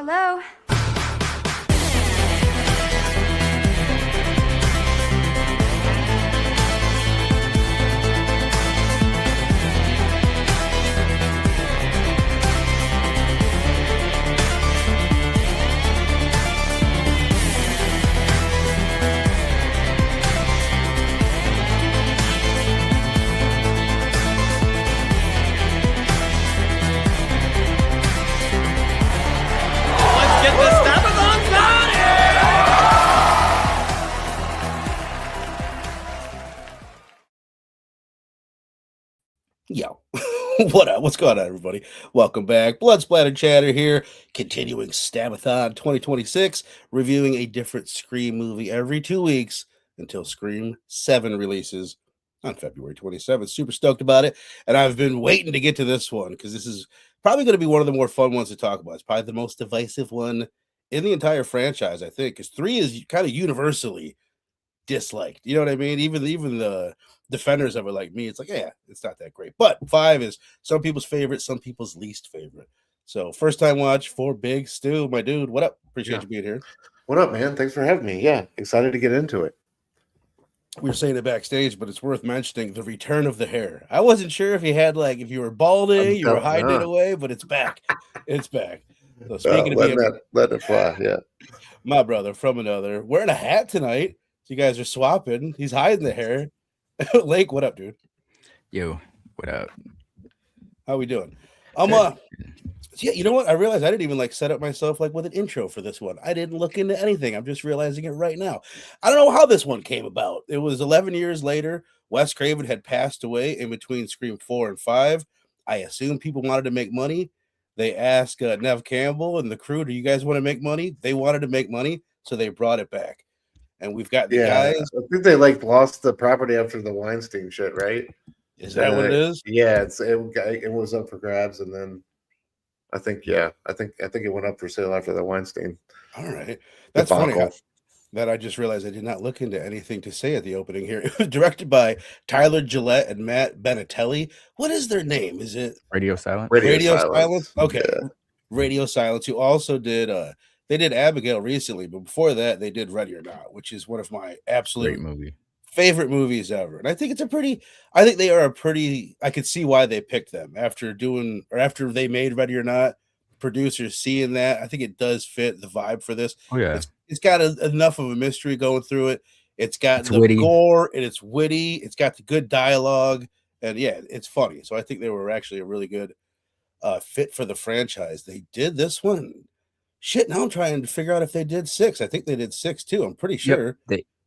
Hello? Let's get the Stabathon started! Yo, what up? What's going on, everybody? Welcome back. Blood Splatter Chatter here, continuing Stabathon 2026, reviewing a different Scream movie every 2 weeks until Scream 7 releases on February 27th. Super stoked about it, and I've been waiting to get to this one because this is probably going to be one of the more fun ones to talk about. It's probably the most divisive one in the entire franchise, I think, because 3 is kind of universally disliked. You know what I mean? Even the defenders of it, like me, it's like, yeah, it's not that great. But 5 is some people's favorite, some people's least favorite. So first time watch for Big Stu, my dude. What up? Appreciate you being here. What up, man? Thanks for having me. Yeah, excited to get into it. We were saying it backstage, but it's worth mentioning the return of the hair. I wasn't sure if you had if you were balding, you were hiding it away, but it's back. It's back. So speaking of let it fly, yeah. My brother from another wearing a hat tonight. So you guys are swapping. He's hiding the hair. Lake, what up, dude? Yo, what up? How we doing? Yeah, you know what? I realized I didn't even set up myself with an intro for this one. I didn't look into anything. I'm just realizing it right now. I don't know how this one came about. It was 11 years later. Wes Craven had passed away in between Scream 4 and 5. I assume people wanted to make money. They asked Nev Campbell and the crew, do you guys want to make money? They wanted to make money, so they brought it back. And we've got the guys. I think they lost the property after the Weinstein shit, right? Is that what it is? Yeah, it was up for grabs, and then I think it went up for sale after the Weinstein. All right, that's funny that I just realized I did not look into anything to say at the opening here. It was directed by Tyler Gillette and Matt Benatelli. What is their name? Is it Radio Silence? Radio Silence. Okay, yeah. Radio Silence. Who also did they did Abigail recently, but before that they did Ready or Not, which is one of my absolute favorite movies ever. And I think they are I could see why they picked them after they made Ready or Not. Producers seeing that, I think it does fit the vibe for this. Oh yeah, it's got enough of a mystery going through it. It's got the gore and it's witty. It's got the good dialogue, and yeah, it's funny. So I think they were actually a really good fit for the franchise. They did this one. Shit, now I'm trying to figure out if they did 6. I think they did 6 too. I'm pretty sure.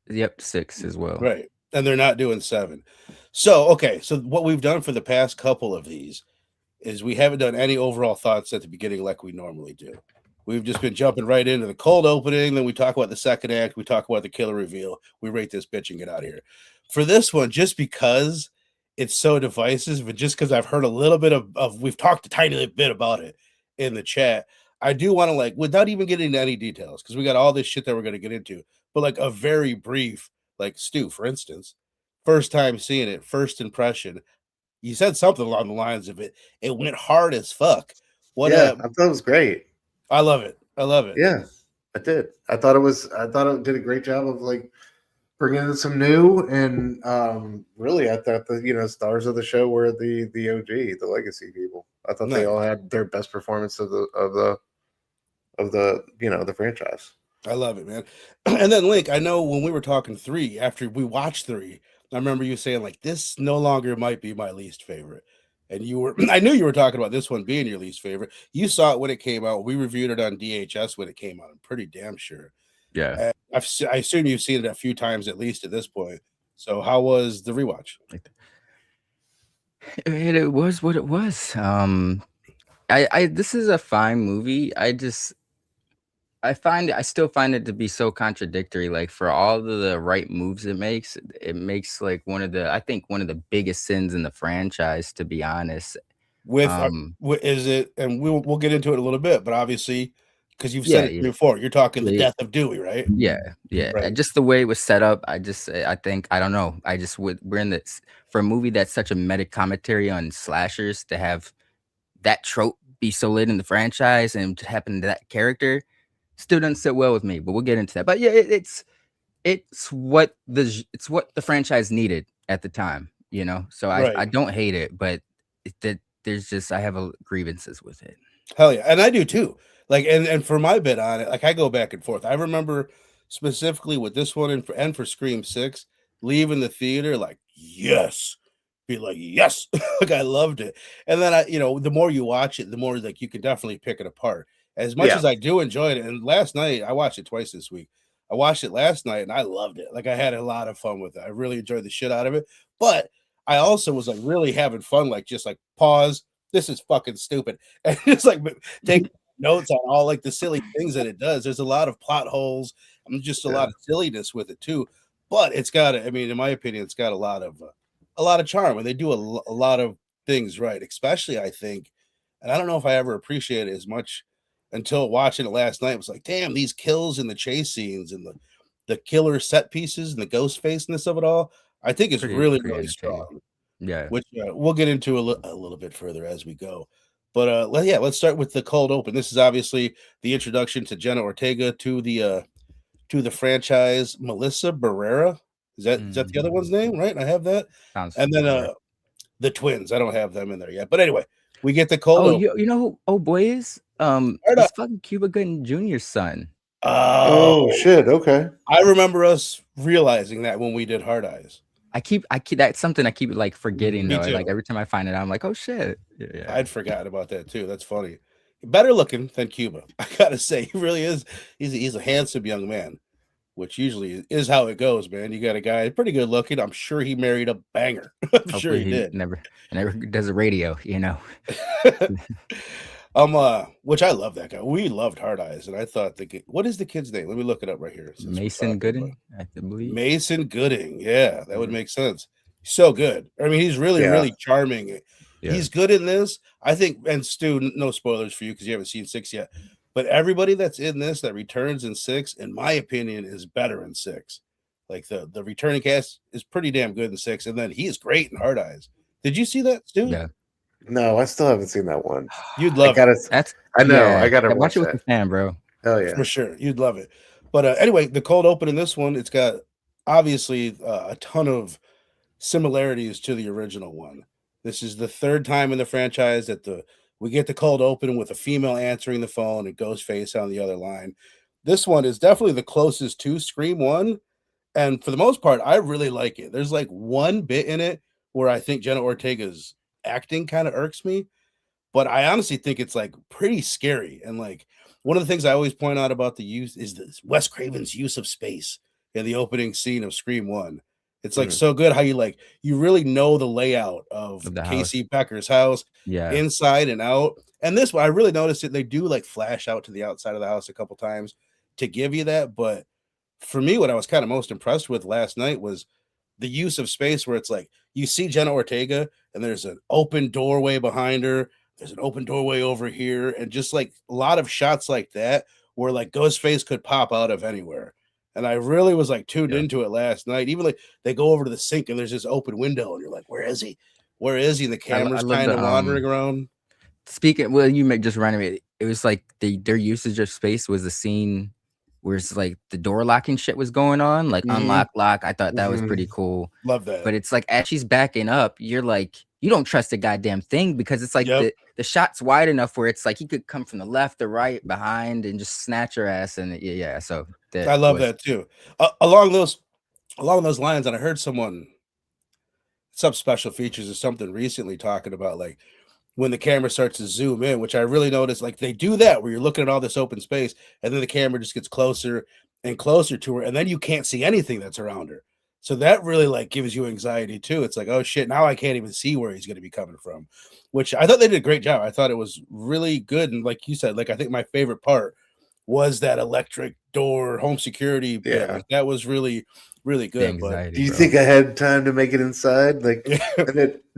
Yep, 6 as well. Right. And they're not doing 7. So, okay. So what we've done for the past couple of these is we haven't done any overall thoughts at the beginning like we normally do. We've just been jumping right into the cold opening. Then we talk about the second act. We talk about the killer reveal. We rate this bitch and get out of here. For this one, just because it's so divisive, but just because I've heard a little bit of we've talked a tiny bit about it in the chat, I do want to without even getting into any details, because we got all this shit that we're going to get into, but a very brief, Stu, for instance, first time seeing it, first impression, you said something along the lines of it went hard as fuck. I thought it was great. I love it. Yeah, I did. I thought it did a great job of bringing in some new, and really I thought the stars of the show were the OG, the legacy people. I thought they all had their best performance of the franchise. I love it, man. And then Link, I know when we were talking 3, after we watched 3, I remember you saying this no longer might be my least favorite. And I knew you were talking about this one being your least favorite. You saw it when it came out. We reviewed it on DHS when it came out. I'm pretty damn sure. Yeah. I assume you've seen it a few times at least at this point. So how was the rewatch? It was what it was. This is a fine movie. I still find it to be so contradictory. For all of the right moves it makes one of the biggest sins in the franchise, to be honest. Is it, and we'll get into it a little bit, but obviously, because you've said it before, you're talking the death of Dewey, right? Yeah. Right. Just the way it was set up, I think, I don't know. We're in this for a movie that's such a meta commentary on slashers, to have that trope be so lit in the franchise and to happen to that character still doesn't sit well with me. But we'll get into that. But yeah, it's what the franchise needed at the time, you know. So I Right. don't hate it, but there's just I have grievances with it. Hell yeah, and I do too. Like, and for my bit on it, like I go back and forth. I remember specifically with this one and for Scream 6, leaving the theater like, yes, be like, yes, like I loved it. And then the more you watch it, the more like you can definitely pick it apart. As much as I do enjoy it, and last night I watched it twice this week. I watched it last night and I loved it. Like I had a lot of fun with it. I really enjoyed the shit out of it. But I also was like really having fun, like just like pause. This is fucking stupid. And just like take notes on all like the silly things that it does. There's a lot of plot holes and just a lot of silliness with it too. But it's got, I mean, in my opinion, it's got a lot of charm, and they do a lot of things right. Especially, I think, and I don't know if I ever appreciated it as much until watching it last night. It was like, damn, these kills and the chase scenes and the killer set pieces and the ghost faceness of it all. I think it's really strong. Yeah, Which we'll get into a little bit further as we go. But let's start with the cold open. This is obviously the introduction to Jenna Ortega to the franchise. Melissa Barrera, is that the other one's name, right? I have that. Sounds and then the twins. I don't have them in there yet. But anyway, we get the cold open. You know who old boy is? It's fucking Cuba Gooding Jr.'s son. Oh shit! Okay, I remember us realizing that when we did Hard Eyes. I keep that's something I keep like forgetting though. Too. Like every time I find it, I'm like, oh shit. Yeah. I'd forgotten about that too. That's funny. Better looking than Cuba, I gotta say. He really is. He's a handsome young man, which usually is how it goes, man. You got a guy pretty good looking. I'm sure he married a banger. I'm sure he did. Never does a radio, you know. Which I love that guy. We loved Hard Eyes, and I thought what is the kid's name? Let me look it up right here. Mason Gooding, I believe. Mason Gooding, yeah, that would make sense. So good. I mean, he's really charming. Yeah. He's good in this. I think, and Stu, no spoilers for you because you haven't seen 6 yet. But everybody that's in this that returns in 6, in my opinion, is better in 6. Like the returning cast is pretty damn good in 6, and then he is great in Hard Eyes. Did you see that, Stu? Yeah. No, I still haven't seen that one. You'd love it. I know. Yeah, I gotta watch it with the fan, bro. Hell yeah, for sure. You'd love it. But anyway, the cold open in this one, it's got obviously a ton of similarities to the original one. This is the 3rd time in the franchise that we get the cold open with a female answering the phone and Ghostface on the other line. This one is definitely the closest to Scream 1, and for the most part, I really like it. There's like one bit in it where I think Jenna Ortega's acting kind of irks me, but I honestly think it's like pretty scary. And like one of the things I always point out about the use is this Wes Craven's use of space in the opening scene of Scream 1. It's like so good how you really know the layout of Casey Becker's house, inside and out. And this one, I really noticed it. They do like flash out to the outside of the house a couple times to give you that. But for me, what I was kind of most impressed with last night was the use of space, where it's like you see Jenna Ortega and there's an open doorway behind her. There's an open doorway over here. And just like a lot of shots like that where like Ghostface could pop out of anywhere. And I really was like tuned into it last night. Even like they go over to the sink and there's this open window and you're like, where is he? Where is he? And the camera's kind of wandering around. Speaking, well, you just reminded me. It was like their usage of space was the scene where it's like the door locking shit was going on, like unlock, lock. I thought that was pretty cool. Love that. But it's like as she's backing up, you're like, you don't trust the goddamn thing because it's like the shot's wide enough where it's like he could come from the left or right behind and just snatch her ass. And so I love that too. Along those lines, and I heard some special features or something recently talking about like when the camera starts to zoom in, which I really noticed, like they do that where you're looking at all this open space and then the camera just gets closer and closer to her and then you can't see anything that's around her. So that really like gives you anxiety too. It's like, oh shit, now I can't even see where he's going to be coming from, which I thought they did a great job. I thought it was really good. And like you said, like I think my favorite part was that electric door home security bit. Like, that was really, really good. But do you think I had time to make it inside? Like,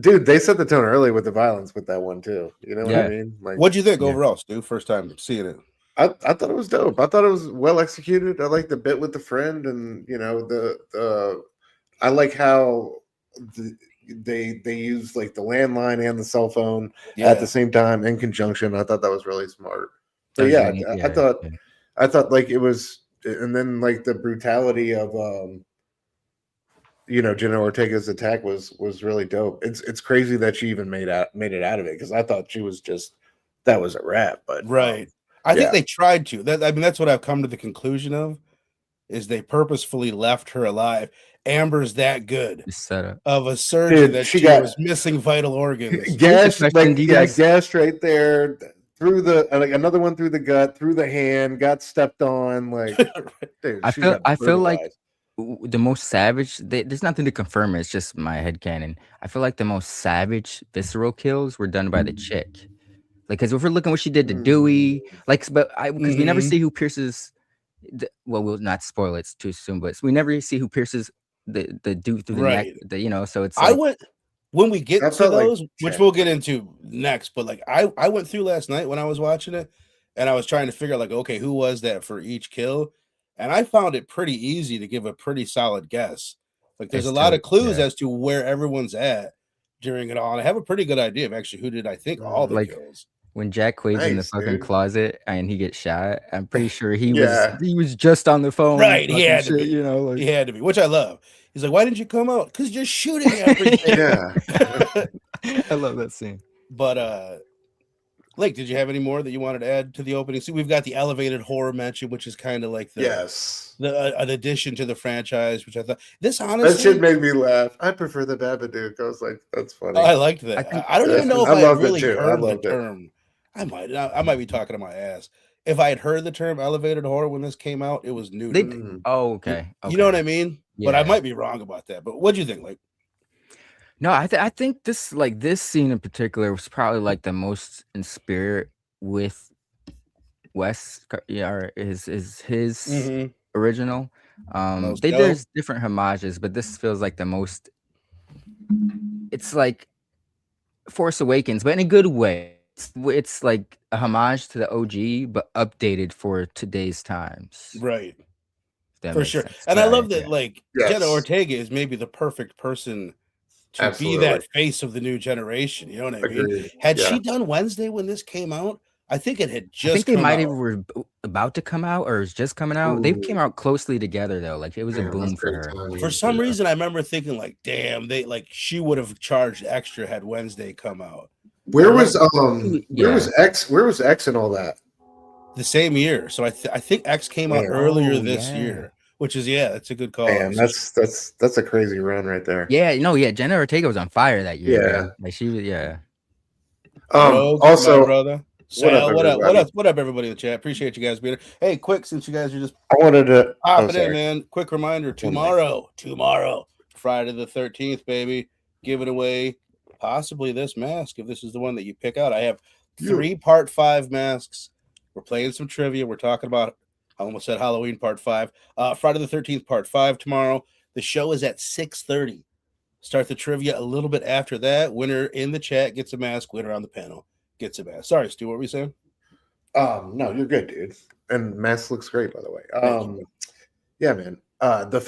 dude, they set the tone early with the violence with that one too. You know what I mean? Like, what'd you think overall, Stu? First time seeing it. I thought it was dope. I thought it was well executed. I like the bit with the friend, and you know I like how they used like the landline and the cell phone Yeah. at the same time in conjunction. I thought that was really smart. But Those yeah, unique- I thought like it was, and then like the brutality of Jenna Ortega's attack was really dope. It's crazy that she even made it out of it, because I thought she was just, that was a wrap. But Right. I think yeah. they tried to. That's what I've come to the conclusion of, is they purposefully left her alive. Amber's that good Just set up. of a surgeon Dude, that she she got- was missing vital organs. Gash, question, do you guys- gash right there through the like another one through the gut, through the hand, got stepped on. Like, dude, I she feel got I feel like brutalized. the most savage. There's nothing to confirm it. It's just my headcanon. I feel like the most savage visceral kills were done by the chick. Like, because if we're looking what she did to Dewey, like, but because we never Mhm. see who pierces. Well, we'll not spoil it, it's too soon, but we never see who pierces the dude through the neck. Right. So it's I like, went when we get That to felt like those, which check. we'll get into next, but like I went through last night when I was watching it, and I was trying to figure out, like, okay, who was that for each kill? And I found it pretty easy to give a pretty solid guess. Like, there's It's a lot true, of clues yeah. as to where everyone's at during it all. And I have a pretty good idea of actually who did I think all the Like, kills. when Jack Quaid's in the Nice, fucking dude. closet and he gets shot, I'm pretty sure Yeah. he was just on the phone. Right, he fucking had to shit, be. like, He had to be, which I love. He's like, why didn't you come out? Because you're shooting everything. Yeah. I love that scene. But Blake, did you have any more that you wanted to add to the opening? See, we've got the elevated horror mention, which is kind of like the Yes. an addition to the franchise, which I thought this That honestly, shit made me laugh. I prefer the Babadook. I was like, that's funny. I liked that. I think- I don't even know if I I had loved it really too. I heard the loved it. term. I might be talking to my ass. If I had heard the term elevated horror when this came out, it was new to They- me. Mm. Oh, okay. You know what I mean? But I Yeah. might be wrong about that. But what do you think? Like, No, I think this scene in particular was probably like the most in spirit with Wes. Yeah, or his original. Most There's different homages, but this feels like the most. It's like Force Awakens, but in a good way. It's like a homage to the OG, but updated for today's times. right. if that For makes sure. sense. And I But love that, yeah. like, Yes. Jenna Ortega is maybe the perfect person to Absolutely. be that face of the new generation. You know what I mean? Agreed. Had Yeah. she done Wednesday when this came out, I think it had I just think they come might out. have were about to come out or is just coming out. They Ooh. came out closely together though. Like it was a Damn, boom that's for great her. timing. For some Yeah. reason, I remember thinking, like, damn, she would have charged extra had Wednesday come out. Where was Yeah. X? Where was X and all that? The same year. So I think X came out Damn. earlier Oh, this yeah. year, which is, that's a good call. Damn, So that's a crazy run right there. Yeah, no, yeah. Jenna Ortega was on fire that year. Yeah. Man. Like she was, yeah. Rogue, my Also, brother. what up, Sal, what up? everybody? What up, everybody in the chat? Appreciate you guys being here. Hey, quick, since you guys are just I wanted to. pop Oh, it in, sorry. man. Quick reminder: One tomorrow, Friday the 13th, baby, giving away possibly this mask if this is the one that you pick out. I have 3 part 5 masks. We're playing some trivia. We're talking about, I almost said Halloween part 5. Friday the 13th, part 5 tomorrow. The show is at 6:30. Start the trivia a little bit after that. Winner in the chat gets a mask. Winner on the panel gets a mask. Sorry, Stu, what were you saying? No, you're good, dude. And mask looks great, by the way. Thank you. Yeah, man. The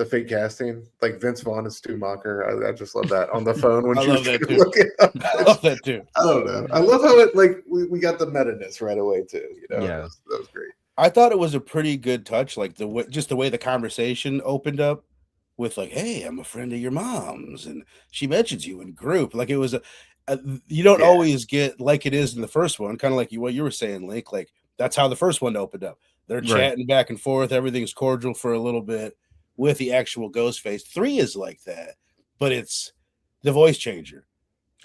fake casting, like Vince Vaughn and Stu Macher. I just love that on the phone when I she love was that trying to too. look it up. I love that too. I don't know. I love how it like we got the meta-ness right away too. You know, Yeah. that was great. I thought it was a pretty good touch, like the way the conversation opened up with, like, "Hey, I'm a friend of your mom's," and she mentions you in group. Like, it was you don't Yeah. always get like it is in the first one, kind of like what you were saying, Link. Like, that's how the first one opened up. They're Right. chatting back and forth. Everything's cordial for a little bit with the actual Ghostface. 3 is like that, but it's the voice changer.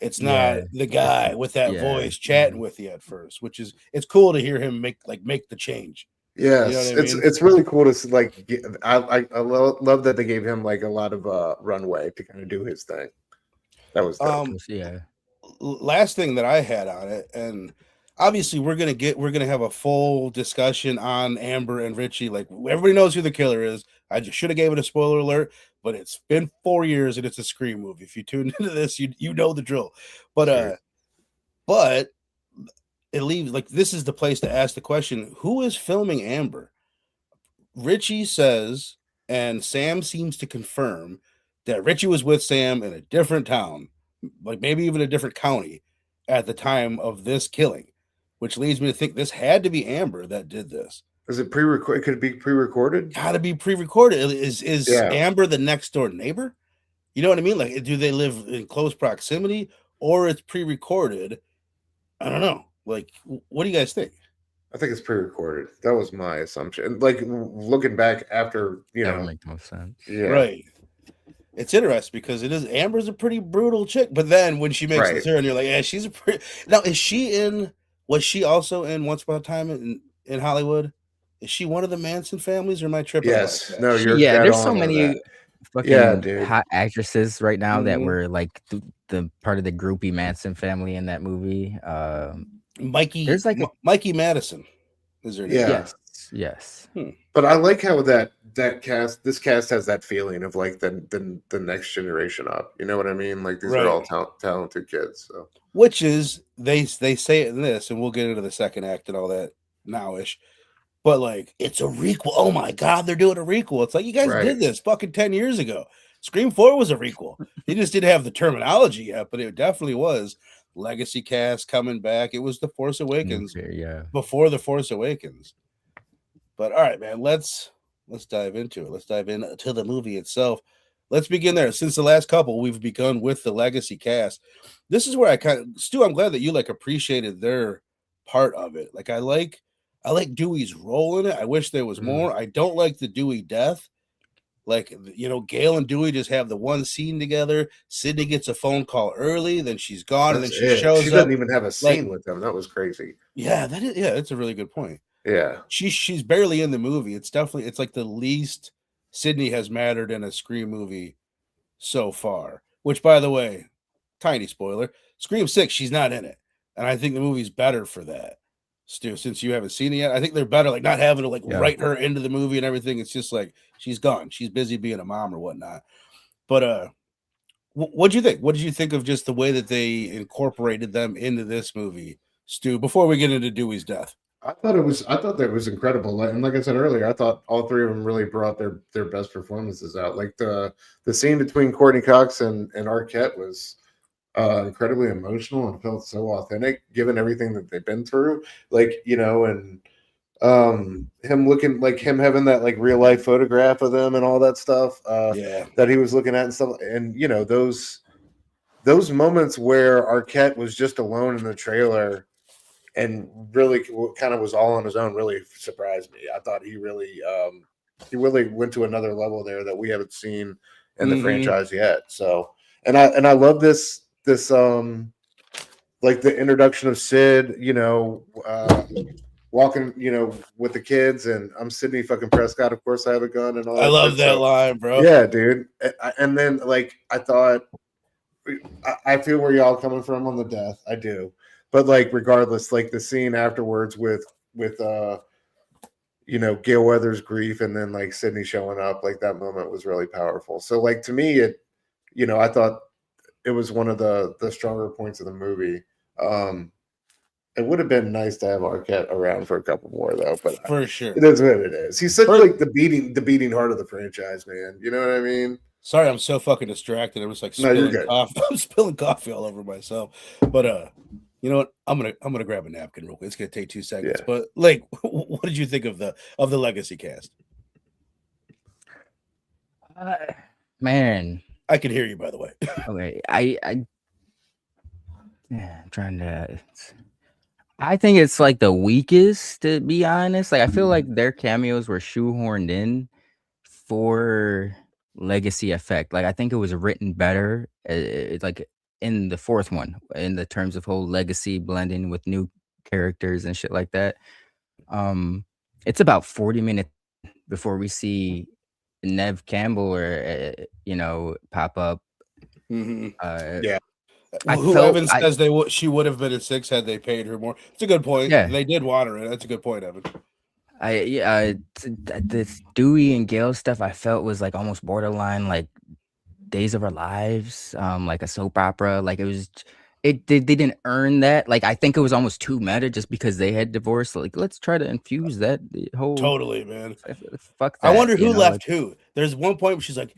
It's not Yeah. the guy with that Yeah. voice chatting with you at first, which is, it's cool to hear him make the change. Yes, You know what I mean? it's really cool to see, like I love that they gave him like a lot of runway to kind of do his thing. That was dope. Yeah. Last thing that I had on it, and obviously we're gonna have a full discussion on Amber and Richie. Like, everybody knows who the killer is. I just should have gave it a spoiler alert, but it's been 4 years and it's a Scream movie. If you tune into this, you know the drill. But Sure. but it leaves, like, this is the place to ask the question: who is filming Amber? Richie says, and Sam seems to confirm, that Richie was with Sam in a different town, like maybe even a different county at the time of this killing, which leads me to think this had to be Amber that did this. Is it pre-recorded? Could it be pre-recorded? Gotta be pre-recorded. Is Yeah. Amber the next door neighbor? You know what I mean? Like, do they live in close proximity, or it's pre-recorded? I don't know. Like, what do you guys think? I think it's pre-recorded. That was my assumption. Like looking back after, That would make the most sense. yeah, Right. It's interesting because it is Amber's a pretty brutal chick, but then when she makes the turn, you're like, yeah, she's a pretty. Now, is she in? Was she also in Once Upon a Time in Hollywood? Is she one of the Manson families, or am I tripping? Yes. About that? No, you're Yeah, dead there's on so with many that. fucking dude. hot actresses right now that Mhm. were like the part of the groupie Manson family in that movie. Mikey. There's like Mikey Madison. Is her name? Yeah. Yes. But I like how this cast has that feeling of like the next generation up. You know what I mean? Like these are all talented kids. So which is they say it in this, and we'll get into the second act and all that nowish. But like, it's a requel. Oh my god, they're doing a requel. It's like, you guys did this fucking 10 years ago. Scream 4 was a requel. They just didn't have the terminology yet, but it definitely was. Legacy cast coming back. It was The Force Awakens. Before The Force Awakens. But all right, man, let's dive into it. Let's dive into the movie itself. Let's begin there. Since the last couple, we've begun with the legacy cast. This is where I kind of, Stu, I'm glad that you like appreciated their part of it. Like I like Dewey's role in it. I wish there was more. I don't like the Dewey death. Like, you know, Gail and Dewey just have the one scene together. Sydney gets a phone call early, then she's gone, and then she shows up. She doesn't even have a scene with them. That was crazy. Yeah, that's a really good point. Yeah. She's barely in the movie. It's like the least Sydney has mattered in a Scream movie so far. Which, by the way, tiny spoiler, Scream 6, she's not in it. And I think the movie's better for that. Stu, since you haven't seen it yet, I think they're better, like not having to write her into the movie and everything. It's just like she's gone. She's busy being a mom or whatnot. But what'd you think? What did you think of just the way that they incorporated them into this movie, Stu, before we get into Dewey's death? I thought that was incredible. And like I said earlier, I thought all three of them really brought their best performances out. Like the scene between Courtney Cox and Arquette was incredibly emotional and felt so authentic given everything that they've been through. Like, you know, and him looking like him having that like real life photograph of them and all that stuff that he was looking at and stuff. And, you know, those moments where Arquette was just alone in the trailer and really kind of was all on his own really surprised me. I thought he really went to another level there that we haven't seen in the franchise yet. So, and I love this like the introduction of Sid, you know, walking, you know, with the kids, and I'm Sidney fucking Prescott. Of course, I have a gun and all. I love that line, bro. Yeah, dude. And then like I thought, I feel where y'all coming from on the death. I do. But like, regardless, like the scene afterwards with you know, Gail Weathers' grief and then like Sydney showing up, like that moment was really powerful. So like to me, it, you know, I thought it was one of the stronger points of the movie. It would have been nice to have Arquette around for a couple more though, but for sure, it is what it is. He's such like the beating heart of the franchise, man. You know what I mean? Sorry, I'm so fucking distracted. I'm just like spilling coffee. I'm spilling coffee all over myself. But you know what? I'm gonna grab a napkin real quick. It's gonna take 2 seconds. But like, what did you think of the legacy cast? Man, I can hear you, by the way. Okay, I'm trying to. I think it's like the weakest, to be honest. Like I feel like their cameos were shoehorned in for legacy effect. Like I think it was written better. It's like in the fourth one, in the terms of whole legacy blending with new characters and shit like that. It's about 40 minutes before we see Nev Campbell or you know, pop up. Yeah. Evan says she would have been at 6 had they paid her more. It's a good point. Yeah, they did want her. That's a good point, Evan. This Dewey and Gail stuff I felt was like almost borderline like Days of Our Lives, like a soap opera. Like they didn't earn that. Like I think it was almost too meta just because they had divorced. Like let's try to infuse that whole totally, man. Fuck that, I wonder who left who. There's one point where she's like,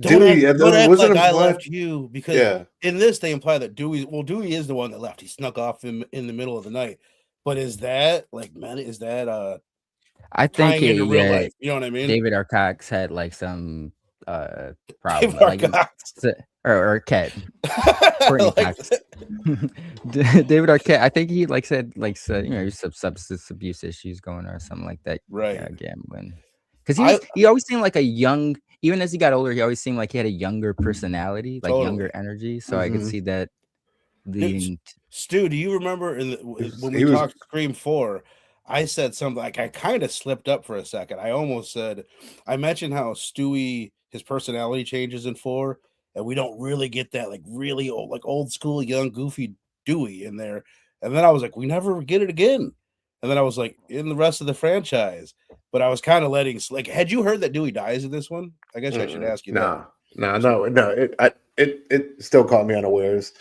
Dewey, and don't then act wasn't like I implied- left you, because Yeah, in this they imply that Dewey is the one that left. He snuck off in the middle of the night. But is that like, man, is that I think tying into real yeah, life? You know what I mean? David Arcox had like some problem, David like Arcox. or Arquette, Courtney Like Cox. David Arquette, I think he said some substance abuse issues going on or something like that. Right. Yeah, gambling. Because he always seemed like a young, even as he got older, he always seemed like he had a younger personality, like younger energy. So I could see that leading. Stu, do you remember when we talked Scream 4? I said something like, I kind of slipped up for a second. I almost said, I mentioned how Stewie, his personality changes in 4, and we don't really get that like really old, like old school, young, goofy Dewey in there. And then I was like, we never get it again. And then I was like, in the rest of the franchise. But I was kind of letting, like, had you heard that Dewey dies in this one? I guess I should ask you that. No. It still caught me unawares.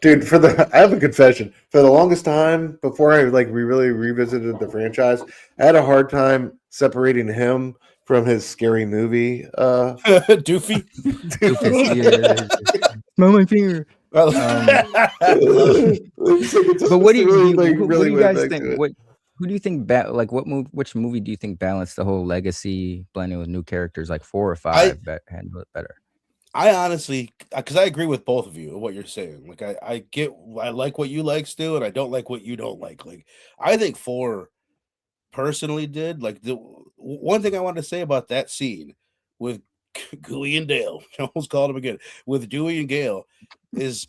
Dude, I have a confession. For the longest time, before I we really revisited the franchise, I had a hard time separating him from his scary movie. Doofy. Smell my finger. But what do you guys think? Who do you think which movie do you think balanced the whole legacy blending with new characters, like 4 or 5 that handle it better? I honestly, because I agree with both of you what you're saying. Like I like what you like, Stu, and I don't like what you don't like. Like I think 4 personally did. Like the one thing I wanted to say about that scene with Gooey and Dale, I almost called him again, with Dewey and Gale, is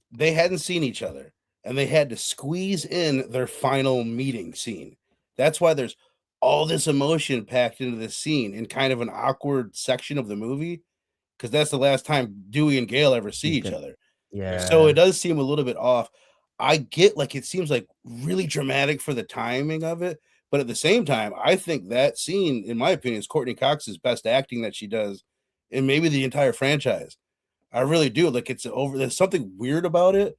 they hadn't seen each other and they had to squeeze in their final meeting scene. That's why there's all this emotion packed into this scene in kind of an awkward section of the movie, because that's the last time Dewey and Gale ever see each other. Yeah. So it does seem a little bit off. I get like it seems like really dramatic for the timing of it, but at the same time, I think that scene, in my opinion, is Courtney Cox's best acting that she does in maybe the entire franchise. I really do. Like there's something weird about it,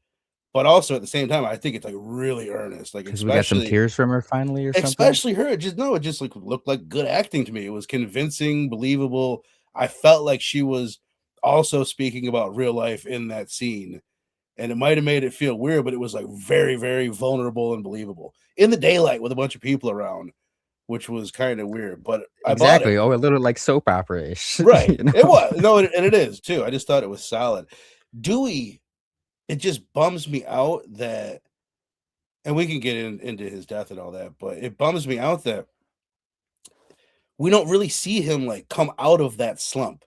but also at the same time, I think it's like really earnest. Like because we got some tears from her finally, or something. Especially her. It just like looked like good acting to me. It was convincing, believable. I felt like she was also speaking about real life in that scene. And it might have made it feel weird, but it was like very, very vulnerable and believable in the daylight with a bunch of people around, which was kind of weird. But exactly. Oh, a little like soap opera-ish. Right. You know? It was. No, and it is too. I just thought it was solid. Dewey, it just bums me out that, and we can get into his death and all that, but it bums me out that we don't really see him like come out of that slump.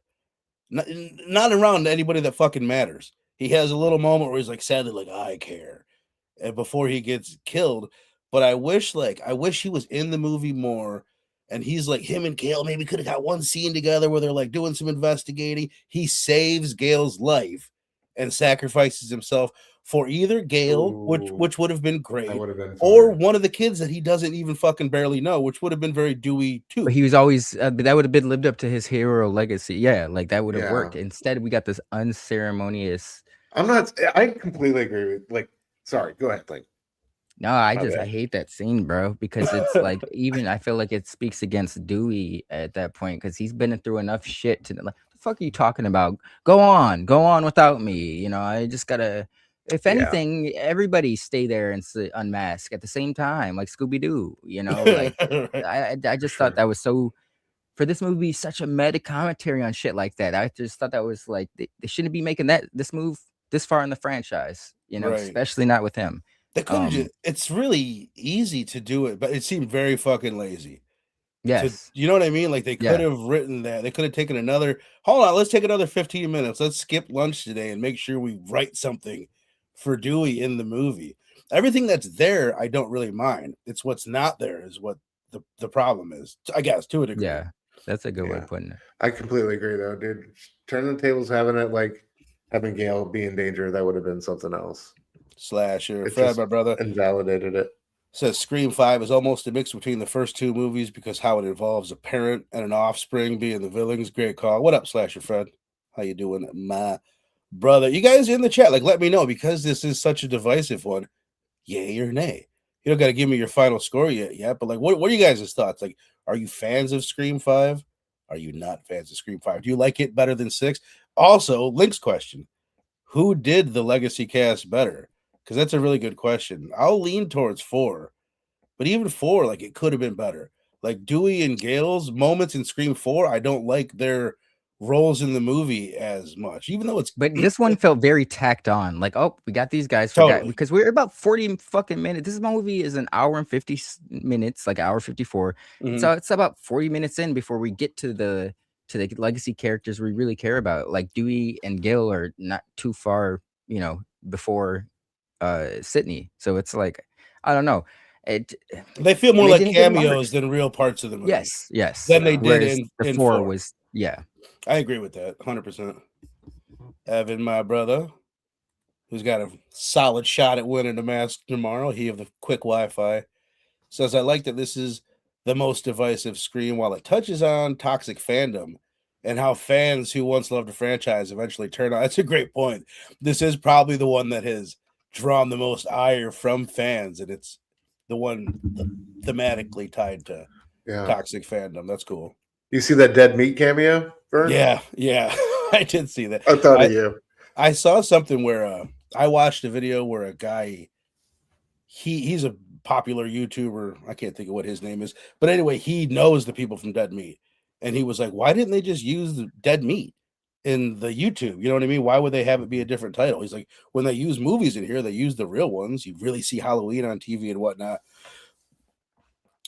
Not around anybody that fucking matters. He has a little moment where he's like sadly like, I care, and before he gets killed. But I wish he was in the movie more, and he's like, him and Gale maybe could have got one scene together where they're like doing some investigating. He saves Gale's life and sacrifices himself for either Gale, which would have been great, or one of the kids that he doesn't even fucking barely know, which would have been very Dewey too. But he was always that would have been lived up to his hero legacy. Yeah, like that would have worked. Instead, we got this unceremonious. I completely agree with sorry, go ahead, No, I hate that scene, bro, because it's like, even I feel like it speaks against Dewey at that point, because he's been through enough shit to like, the fuck are you talking about? Go on without me. You know, I just gotta, if anything, everybody stay there and unmask at the same time, like Scooby-Doo, you know, like I just thought that was so, for this movie, such a meta commentary on shit like that. I just thought that was like, they shouldn't be making this move this far in the franchise, you know, especially not with him. They could it's really easy to do it, but it seemed very fucking lazy. Yes. You know what I mean? Like they could have written that. They could have taken hold on, let's take another 15 minutes. Let's skip lunch today and make sure we write something for Dewey in the movie. Everything that's there, I don't really mind. It's what's not there is what the problem is, I guess, to a degree. Yeah, that's a good way of putting it. I completely agree, though, dude. Turning the tables, having Gale be in danger, that would have been something else. Slasher. Fred, my brother, invalidated it. Says Scream 5 is almost a mix between the first 2 movies because how it involves a parent and an offspring being the villains. Great call. What up, Slasher Fred? How you doing, my brother? You guys in the chat, let me know, because this is such a divisive one. Yay or nay? You don't got to give me your final score yet, but what are you guys' thoughts? Like, are you fans of Scream 5? Are you not fans of Scream 5? Do you like it better than 6? Also, Link's question: who did the legacy cast better? Because that's a really good question. I'll lean towards 4, but even 4, like it could have been better. Like Dewey and Gale's moments in Scream 4, I don't like their roles in the movie as much, even though it's. But this one felt very tacked on. Like, oh, we got these guys Totally. because we're about 40 fucking minutes. This movie is an hour and 50 minutes, like hour 54. Mhm. So it's about 40 minutes in before we get to the legacy characters we really care about. Like Dewey and Gale are not too far, before Sydney. So it's like, I don't know. They feel more they like didn't give 'em cameos than real parts of the movie. Yes. Than they did Whereas in the 4. 4 was, yeah. I agree with that 100%. Evan, my brother, who's got a solid shot at winning the mask tomorrow, he of the quick Wi-Fi, says, I like that this is the most divisive Scream while it touches on toxic fandom and how fans who once loved a franchise eventually turn on. That's a great point. This is probably the one that has drawn the most ire from fans, and it's the one thematically tied to toxic fandom. That's cool. You see that Dead Meat cameo, Vern? Yeah. I did see that. I thought of you. I saw something where I watched a video where a guy, he's a popular YouTuber. I can't think of what his name is, but anyway, he knows the people from Dead Meat, and he was like, "Why didn't they just use the Dead Meat in the YouTube? You know what I mean? Why would they have it be a different title?" He's like, "When they use movies in here, they use the real ones. You really see Halloween on TV and whatnot."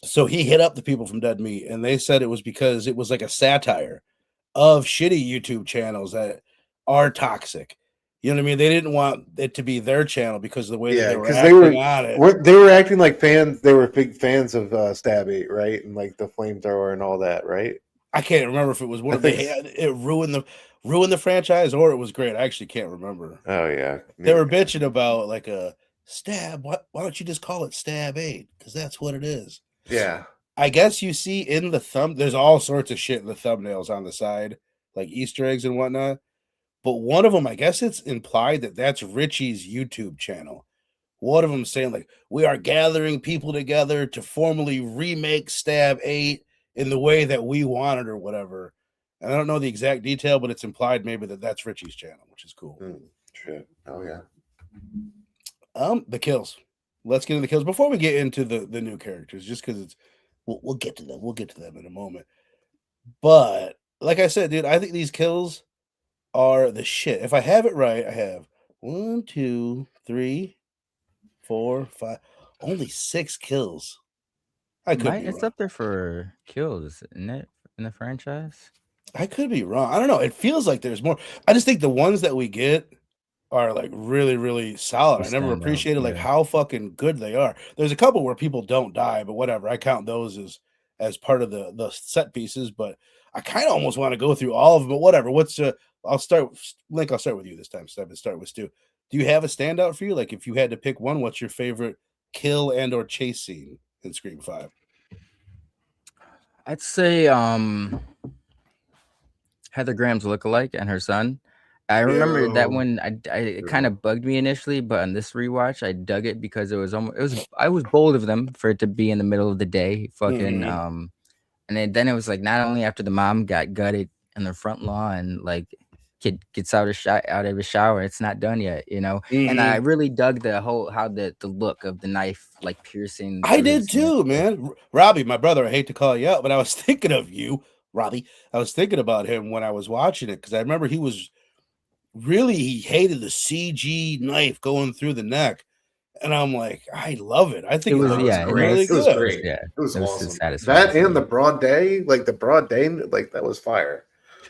So he hit up the people from Dead Meat, and they said it was because it was like a satire of shitty YouTube channels that are toxic. You know what I mean? They didn't want it to be their channel because of the way that they were acting on it. They were acting like fans. They were big fans of Stab 8, right? And like the flamethrower and all that, right? I can't remember if it was one of the it ruined the franchise or it was great. I actually can't remember. Oh yeah, they were bitching about like a stab. Why don't you just call it Stab 8? Because that's what it is. Yeah. I guess you see in the there's all sorts of shit in the thumbnails on the side, like Easter eggs and whatnot. But one of them, I guess it's implied that that's Richie's YouTube channel. One of them saying like, we are gathering people together to formally remake Stab 8 in the way that we wanted or whatever. And I don't know the exact detail, but it's implied maybe that that's Richie's channel, which is cool. Shit. Oh yeah. The kills. Let's get into the kills before we get into the new characters, just because it's we'll get to them. We'll get to them in a moment. But like I said, dude, I think these kills are the shit. If I have it right, I have 1, 2, 3, 4, 5, only 6 kills. I could be It's wrong. up there for kills, isn't it, in the franchise? I could be wrong. I don't know. It feels like there's more. I just think the ones that we get are like really, really solid. I never appreciated like how fucking good they are. There's a couple where people don't die, but whatever. I count those as part of the set pieces, but I kind of almost want to go through all of them, but whatever. I'll start with you this time, Steph, and start with Stu. Do you have a standout for you? Like if you had to pick one, what's your favorite kill and or chase scene in Scream 5? I'd say Heather Graham's lookalike and her son. I remember that one. It kind of bugged me initially, but on this rewatch, I dug it because it was I was bold of them for it to be in the middle of the day, fucking and then it was like not only after the mom got gutted in the front lawn, like kid gets out of his shower, it's not done yet, And I really dug the whole how the look of the knife like piercing. I did too, man. Robbie, my brother, I hate to call you out, but I was thinking of you, Robbie. I was thinking about him when I was watching it because I remember he hated the CG knife going through the neck. And I'm like, I love it. I think it was really good. It was great. Yeah, it was awesome. That and the broad day, like that was fire.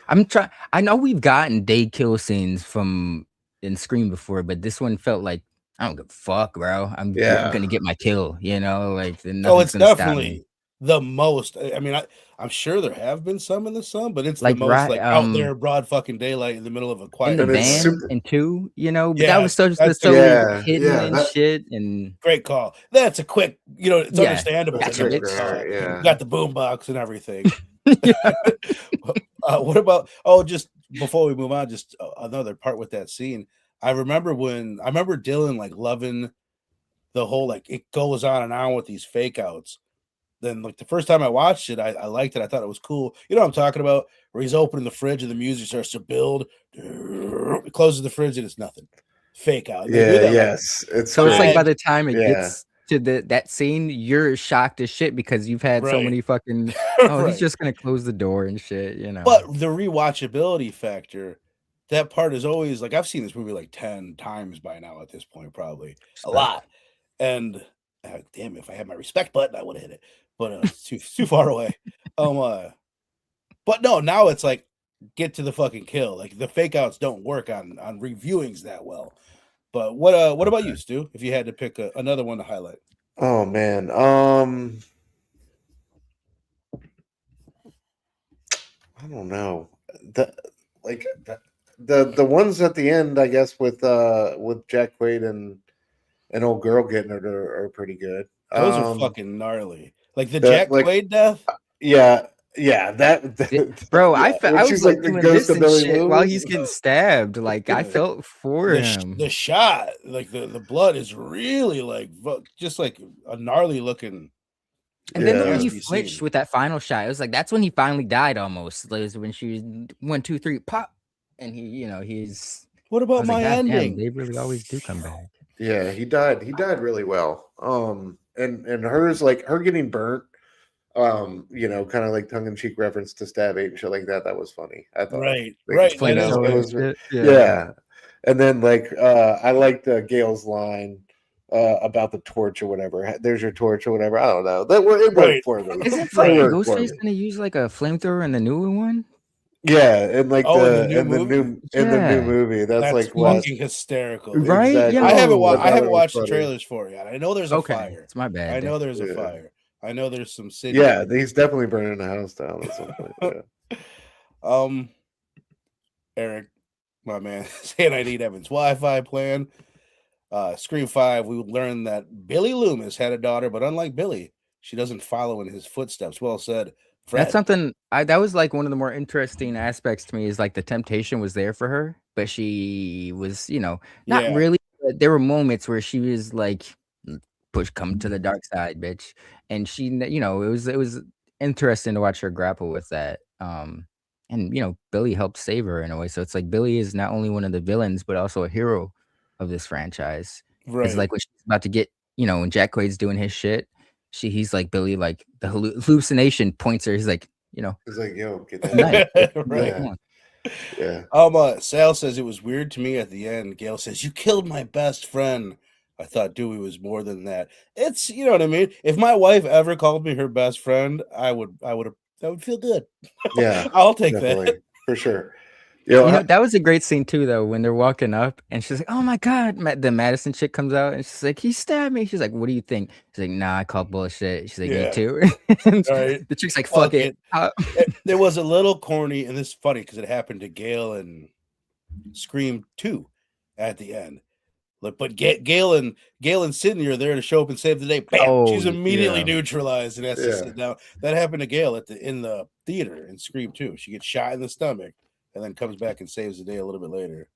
I know we've gotten day kill scenes in Scream before, but this one felt like I don't give a fuck, bro. I'm gonna get my kill, like it's definitely the most. I mean, I'm sure there have been some in the sun, but it's like the most out there, broad fucking daylight in the middle of a quiet. In the van and two, but that was so hidden and shit. And great call. That's a quick, it's understandable. Gotcha, you got the boombox and everything. What about? Just before we move on, just another part with that scene. I remember Dylan like loving the whole like it goes on and on with these fake outs. then like the first time I watched it, I liked it. I thought it was cool. You know what I'm talking about? Where he's opening the fridge and the music starts to build. He closes the fridge and it's nothing. Fake out. They do Yeah, that, like, yes. It's So it's like by Right. the time it Yeah. gets to that scene, you're shocked as shit because you've had so Right. many fucking. Oh, Right. he's just gonna close the door and shit. You know. But the rewatchability factor, that part is always like I've seen this movie like 10 times by now at this point, probably a lot. And damn, if I had my respect button, I would have hit it. But it's too far away. But no, now it's like get to the fucking kill. Like the fake outs don't work on reviewings that well. But what about you, Stu? If you had to pick another one to highlight. Oh man. I don't know. The ones at the end, I guess, with Jack Quaid and an old girl getting it are pretty good. Those are fucking gnarly. Like the that, Jack like- Quaid death. Yeah, that Bro, yeah, I when was she's like the doing ghost this of and Billy shit Lou. while he's getting stabbed. Like I felt for him. The shot, like the blood is really like just like a gnarly looking. And then the way Nasty he flinched scene. with that final shot, it was like that's when he finally died almost. It was when she 1, 2, 3, pop, and he's. What I about was my like, "God damn, ending? they really always do come back. Yeah, he died. He died really well. And hers, like her getting burnt, you know, kind of like tongue in cheek reference to Stab 8 and shit like that. That was funny. I thought. Right, Like, right. you That know, is So it good. was shit, yeah. And then like I liked Gail's line about the torch or whatever. There's your torch or whatever. I don't know. It worked Right. for me. Isn't It fucking worked for Ghostface me. gonna use like a flamethrower in the newer one? Yeah, and like Oh, in the the new in the movie? new in the new Yeah. movie. That's That's like what fucking hysterical. Right? exactly. Yo. I haven't I I thought haven't it was watched the funny. trailers for it yet. I know there's a Okay, fire. it's my bad. I know there's a Yeah. fire. I know there's some city. Yeah, he's definitely burning the house down at some point. Yeah. Eric, my man, saying I need Evan's Wi-Fi plan. Scream 5, we learned that Billy Loomis had a daughter, but unlike Billy, she doesn't follow in his footsteps. Well said, Fred. That's something that was like one of the more interesting aspects to me is like the temptation was there for her, but she was, not Yeah. really. But there were moments where she was like, come to the dark side, bitch. And she, it was interesting to watch her grapple with that. And Billy helped save her in a way. So it's like Billy is not only one of the villains, but also a hero of this franchise. Right. It's like when she's about to get, when Jack Quaid's doing his shit, he's like Billy, like the hallucination points her. He's like, He's like, yo, get that. night. Right. Come on. Yeah. Sal says it was weird to me at the end. Gail says, "You killed my best friend." I thought Dewey was more than that. It's, you know what I mean? If my wife ever called me her best friend, that would feel good. Yeah. I'll take Definitely. that. For sure. Yo, That was a great scene too, though, when they're walking up and she's like, "Oh my god!" The Madison chick comes out and she's like, "He stabbed me." She's like, "What do you think?" She's like, "Nah, I call bullshit." She's like, Yeah. "Me too." And Right. the chick's like, "Fuck it." There was a little corny, and this is funny because it happened to Gail and Scream 2 at the end. But Gail and Sydney are there to show up and save the day. Bam! Oh, She's immediately yeah. neutralized and has to sit down. That happened to Gail in the theater in Scream 2. She gets shot in the stomach and then comes back and saves the day a little bit later.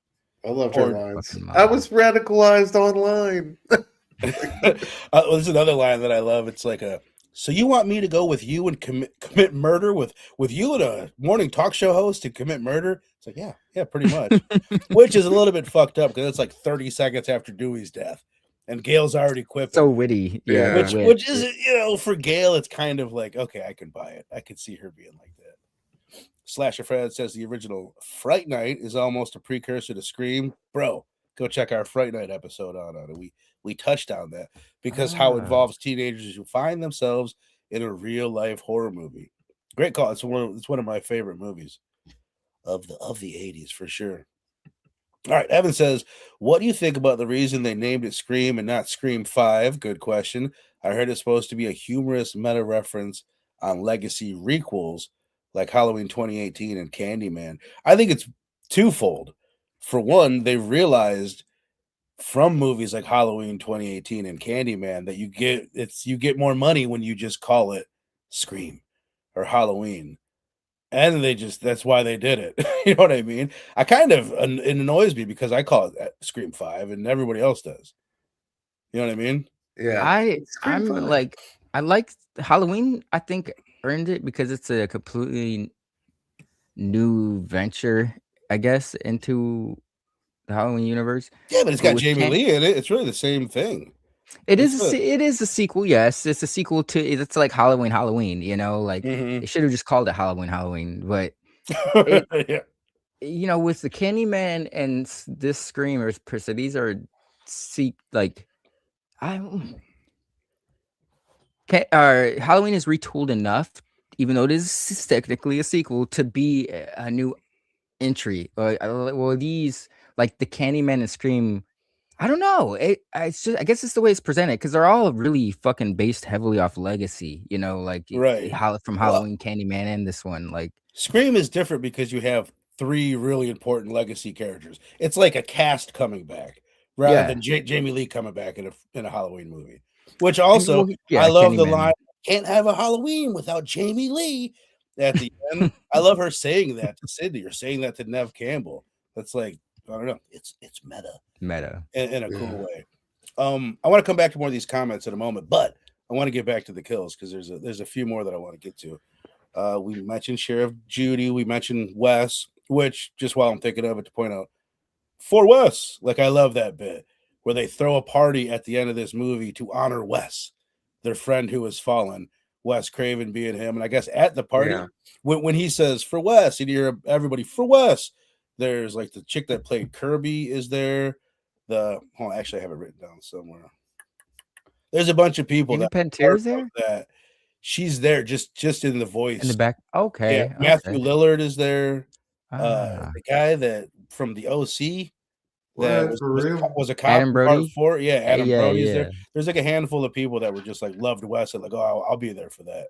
I loved her Or- lines. Fucking I was radicalized online. There's another line that I love. It's like so you want me to go with you and commit murder with you and a morning talk show host to commit murder? It's like, yeah, pretty much. Which is a little bit fucked up because it's like 30 seconds after Dewey's death, and Gail's already quipping. So witty. Yeah. the wit. Which is, for Gail, it's kind of like, okay, I can buy it. I could see her being like that. Slasher Fred says the original Fright Night is almost a precursor to Scream. Bro, go check our Fright Night episode out on it. We touched on that because how it involves teenagers who find themselves in a real life horror movie. Great call. It's one of my favorite movies of the 80s for sure. All right, Evan says, "What do you think about the reason they named it Scream and not Scream 5?" Good question. I heard it's supposed to be a humorous meta reference on legacy requels like Halloween 2018 and Candyman. I think it's twofold. For one, they realized from movies like Halloween 2018 and Candyman that you get more money when you just call it Scream or Halloween. And that's why they did it. You know what I mean? It annoys me because I call it Scream 5 and everybody else does. You know what I mean? Yeah. I'm fun. like, I like Halloween. I think earned it because it's a completely new venture, I guess, into the Halloween universe. Yeah, but it's But got with Jamie Lee in it. It's really the same thing. It's a it is a sequel. Yes, it's a sequel to it's like Halloween. You know, like Mhm. they should have just called it Halloween. But it yeah. with the Candyman and this Scream, per se, these are like I Halloween is retooled enough, even though it is technically a sequel, to be a new entry. Well, these like the Candyman and Scream. I don't know. It's just I guess it's the way it's presented because they're all really fucking based heavily off legacy. You know, like Right. from Well, Halloween, Candyman, and this one. Like Scream is different because you have 3 really important legacy characters. It's like a cast coming back rather yeah, than Jamie Lee coming back in a Halloween movie. Which and also, well, I yeah, love the line, Candyman. "Can't have a Halloween without Jamie Lee" at the end. I love her saying that to Sydney or saying that to Nev Campbell. That's like, I don't know. It's meta Meta. in a Yeah. cool way. I want to come back to more of these comments in a moment, but I want to get back to the kills because there's a few more that I want to get to. We mentioned Sheriff Judy. We mentioned Wes, which just while I'm thinking of it to point out for Wes, like I love that bit where they throw a party at the end of this movie to honor Wes, their friend who has fallen. Wes Craven being him, and I guess at the party Yeah. when he says for Wes, and you hear everybody for Wes. There's like the chick that played Kirby is there. Actually, I have it written down somewhere. There's a bunch of people Amy that Panettiera's there that she's there just in the voice. in the back. Yeah, Okay, Matthew okay. Lillard is there. Ah, The guy that from the OC that What, for real? was a cop Adam in part Brody. 4. Yeah, Adam Yeah, Brody's there. yeah. There's like a handful of people that were just like loved West and like, oh, I'll be there for that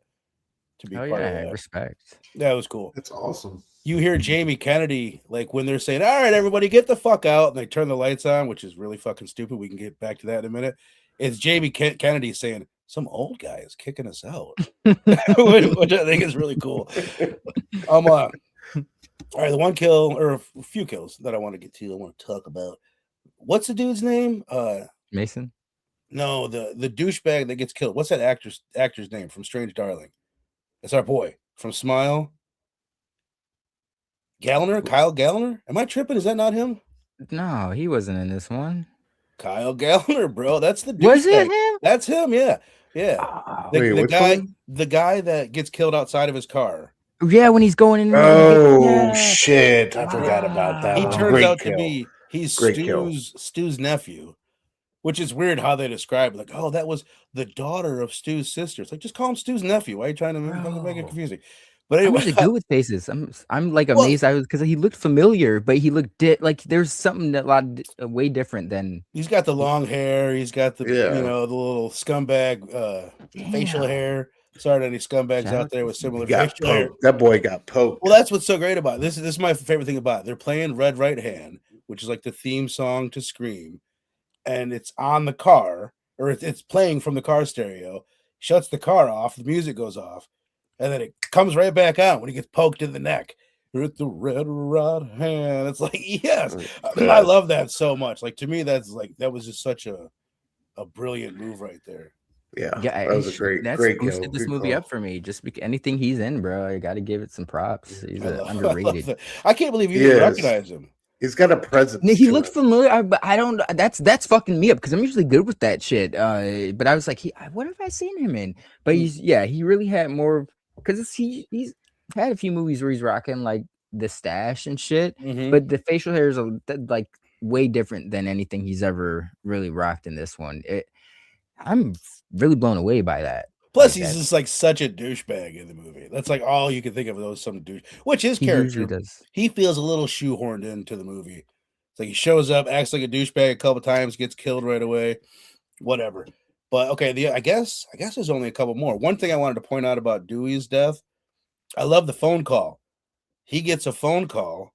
to be Oh part of yeah, that. respect. That was cool. That's awesome. You hear Jamie Kennedy like when they're saying, "All right, everybody, get the fuck out," and they turn the lights on, which is really fucking stupid. We can get back to that in a minute. It's Jamie Kennedy saying, "Some old guy is kicking us out," which I think is really cool. All right, the one kill or a few kills that I want to get to. I want to talk about. What's the dude's name? Mason. No, the douchebag that gets killed. What's that actor's name from Strange Darling? It's our boy from Smile. Gallner, Kyle Gallner. Am I tripping? Is that not him? No, he wasn't in this one. Kyle Gallner, bro. That's the Was it douchebag. him? That's him. Yeah, yeah. Oh, The, Wait, the which guy, one? the guy that gets killed outside of his car. yeah, when he's going in. Oh yeah. shit! I forgot about that He one. turns Great out to kill. be he's Great kill. Stu's nephew, which is weird how they describe it. Like, oh, that was the daughter of Stu's sister. It's like just call him Stu's nephew. Why are you trying to make it Bro. confusing? But I'm anyway, usually good with faces. I'm like Well- amazed. I was because he looked familiar, but he looked like there's something that way different than. he's got the long hair. He's got the Yeah. the little scumbag facial Damn. hair. Sorry to any scumbags Shout out out there to with He similar got facial hair. poked. That boy got poked. Well, that's what's so great about it. This is my favorite thing about it. They're playing Red Right Hand, which is like the theme song to Scream, and it's on the car, or it's playing from the car stereo. Shuts the car off, the music goes off, and then it comes right back on when he gets poked in the neck. With the red right hand. It's like, yes. I love that so much. Like to me, that was just such a brilliant move right there. Yeah, Yeah, that was a great that's kill. boosted this Good movie call. up for me. Just because anything he's in, bro, I got to give it some props. He's I love underrated. that. I can't believe you He didn't is. recognize him. He's got a presence. No, he to looked him. familiar, but I don't. That's fucking me up because I'm usually good with that shit. But I was like, what have I seen him in? But he really had more because he's had a few movies where he's rocking like the stash and shit. Mhm. But the facial hair is like way different than anything he's ever really rocked in this one. I'm really blown away by that. Plus, Like he's that. just like such a douchebag in the movie. That's like all you can think of those some douche. Which his He usually character, does. he feels a little shoehorned into the movie. It's like he shows up, acts like a douchebag a couple times, gets killed right away, whatever. But okay, I guess there's only a couple more. One thing I wanted to point out about Dewey's death, I love the phone call. He gets a phone call,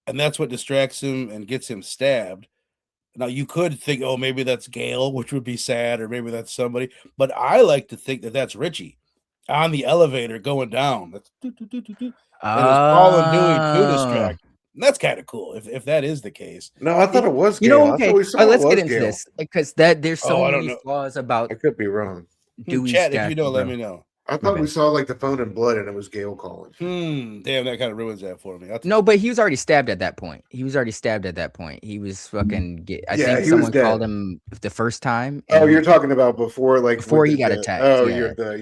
and that's what distracts him and gets him stabbed. Now you could think, oh, maybe that's Gail, which would be sad, or maybe that's somebody. But I like to think that that's Richie on the elevator going down. That's and it's calling Dewey to distract. And that's kind of cool if that is the case. No, I thought it was You Gail. know, I okay. thought we saw it Let's was get into Gail. this because there's so I don't many know. flaws about. I could be wrong. Dewey's Chat, if you got know, you, let bro. me know. I thought we saw like the phone in blood and it was Gail calling. Damn, that kind of ruins that for me. No, but he was already stabbed at that point. He was fucking. I Yeah, think he was someone called dead. him the first time. Oh, and you're talking about before, like before with he the got death. attacked. Oh, Yeah. you're the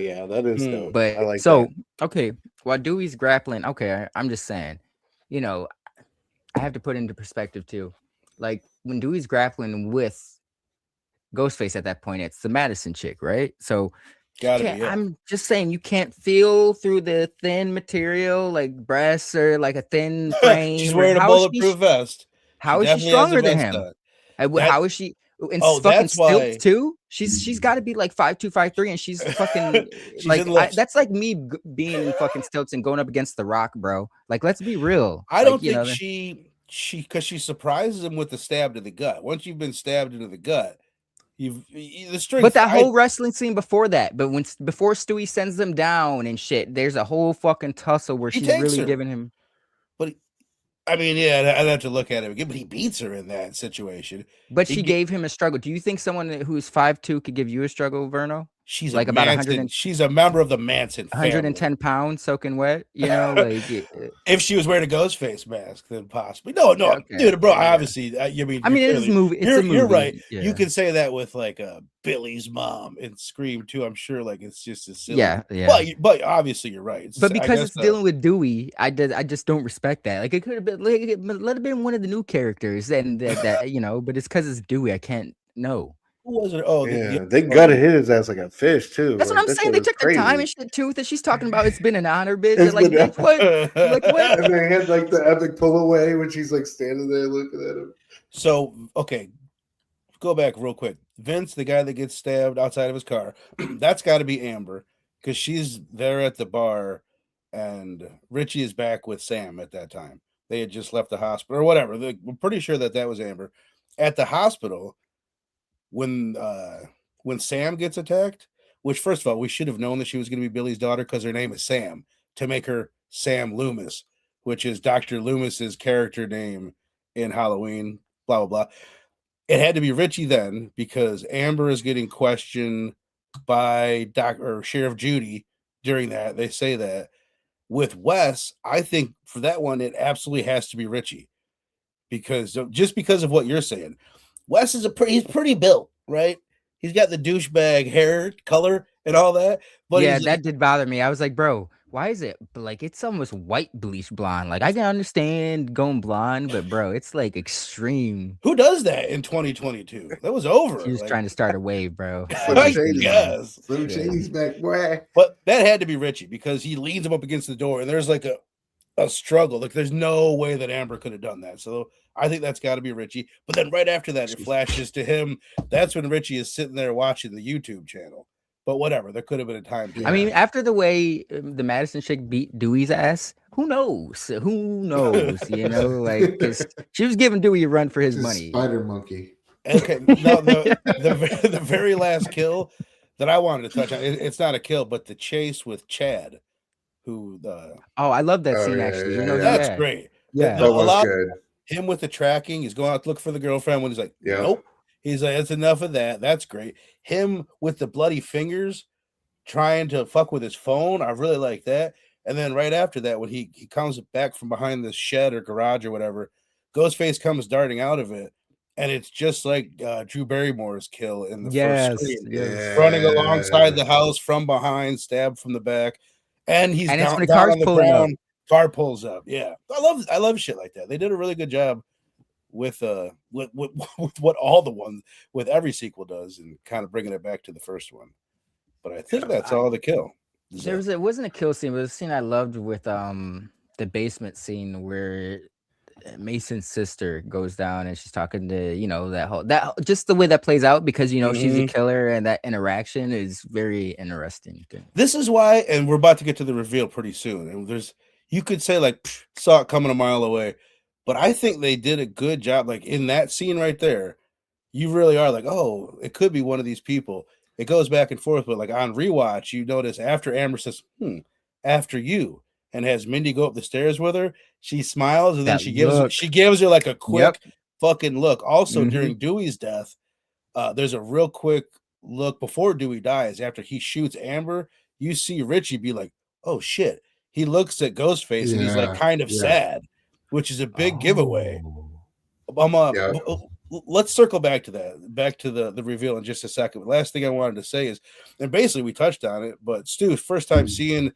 yeah. That is dope. But I like so that. okay, while Dewey's grappling, okay, I'm just saying, you know, I have to put into perspective too. Like when Dewey's grappling with Ghostface at that point, it's the Madison chick, right? So Gotta be, yeah. I'm just saying you can't feel through the thin material like breasts or like a thin frame. She's wearing a bulletproof vest. How is she definitely has a stronger than vest him? on. How is she in Oh, fucking that's stilts why- too? She's got to be like 5'2", 5'3", and she's fucking She's like in lifts. that's like me being in fucking stilts and going up against the Rock, bro. Like, let's be real. I Like, don't you think know, she because she surprises him with the stab to the gut. Once you've been stabbed into the gut, the strength. But that whole wrestling scene before that, before Stewie sends them down and shit, there's a whole fucking tussle where He she's takes really her. giving him. But I mean, yeah, I'd have to look at it again. But he beats her in that situation. But she gave him a struggle. Do you think someone who's 5'2" could give you a struggle, Verno? She's like a about Manson. She's a member of the Manson family. 110 pounds soaking wet, you know, like if she was wearing a ghost face mask, then possibly. No, okay, dude, bro. yeah. Obviously, I mean, it is a movie. It's a movie. You're right. Yeah. You can say that with like Billy's mom in Scream too. I'm sure, like it's just as silly. Yeah. But obviously, you're right. But because it's dealing with Dewey, I just don't respect that. Like it could have been, like, let have been one of the new characters, and that you know. But it's because it's Dewey. I can't know. Who was it? Oh, yeah, they gutted his ass like a fish too. That's like, what I'm saying. They took the time and shit too. That she's talking about. It's been an honor, bitch. It's Like, been bitch, what? Like what? And they had like the epic pull away when she's like standing there looking at him. So okay, go back real quick. Vince, the guy that gets stabbed outside of his car, that's got to be Amber because she's there at the bar, and Richie is back with Sam at that time. They had just left the hospital or whatever. We're pretty sure that was Amber at the hospital. When Sam gets attacked, which first of all, we should have known that she was going to be Billy's daughter because her name is Sam, to make her Sam Loomis, which is Dr. Loomis's character name in Halloween, blah, blah, blah. It had to be Richie then because Amber is getting questioned by Sheriff Judy during that. They say that. With Wes, I think for that one, it absolutely has to be Richie because of what you're saying. Wes is he's pretty built, right? He's got the douchebag hair color and all that. But yeah, that did bother me. I was like, bro, why is it like it's almost white bleach blonde? Like I can understand going blonde, but bro, it's like extreme. Who does that in 2022? That was over. She was trying to start a wave, bro. Yes. Slim Shady's back, boy. But that had to be Richie because he leans him up against the door and there's like a struggle. Like there's no way that Amber could have done that. So I think that's got to be Richie. But then right after that, it flashes to him. That's when Richie is sitting there watching the YouTube channel. But whatever, there could have been a time. I mean, after the way the Madison chick beat Dewey's ass, who knows? Who knows? You know, like because she was giving Dewey a run for his money. Spider monkey. Okay, no, the very last kill that I wanted to touch on. It's not a kill, but the chase with Chad. I love that scene actually. You know, that's great. Yeah, that was good. Him with the tracking, he's going out to look for the girlfriend when he's like, nope. He's like, that's enough of that. That's great. Him with the bloody fingers trying to fuck with his phone. I really like that. And then right after that, when he comes back from behind this shed or garage or whatever, Ghostface comes darting out of it. And it's just like Drew Barrymore's kill in the first screen. Yes. Running alongside the house from behind, stabbed from the back. And he's and down, when down on the ground. Up. Car pulls up. Yeah. I love shit like that. They did a really good job with what all the ones with every sequel does and kind of bringing it back to the first one. But I think that's all the kill. It wasn't a kill scene, but it was a scene I loved with the basement scene where Mason's sister goes down and she's talking to, you know, that just the way that plays out because, you know, she's a killer and that interaction is very interesting. This is why, and we're about to get to the reveal pretty soon. And you could say like, saw it coming a mile away, but I think they did a good job. Like in that scene right there, you really are like, oh, it could be one of these people. It goes back and forth, but like on rewatch, you notice after Amber says, after you, and has Mindy go up the stairs with her, she smiles and then she gives her like a quick fucking look. Also during Dewey's death, there's a real quick look before Dewey dies, after he shoots Amber, you see Richie be like, "Oh shit." He looks at Ghostface and he's like kind of sad, which is a big giveaway. Yeah. Let's circle back to that, back to the reveal in just a second. But last thing I wanted to say is, and basically we touched on it, but Stu, first time seeing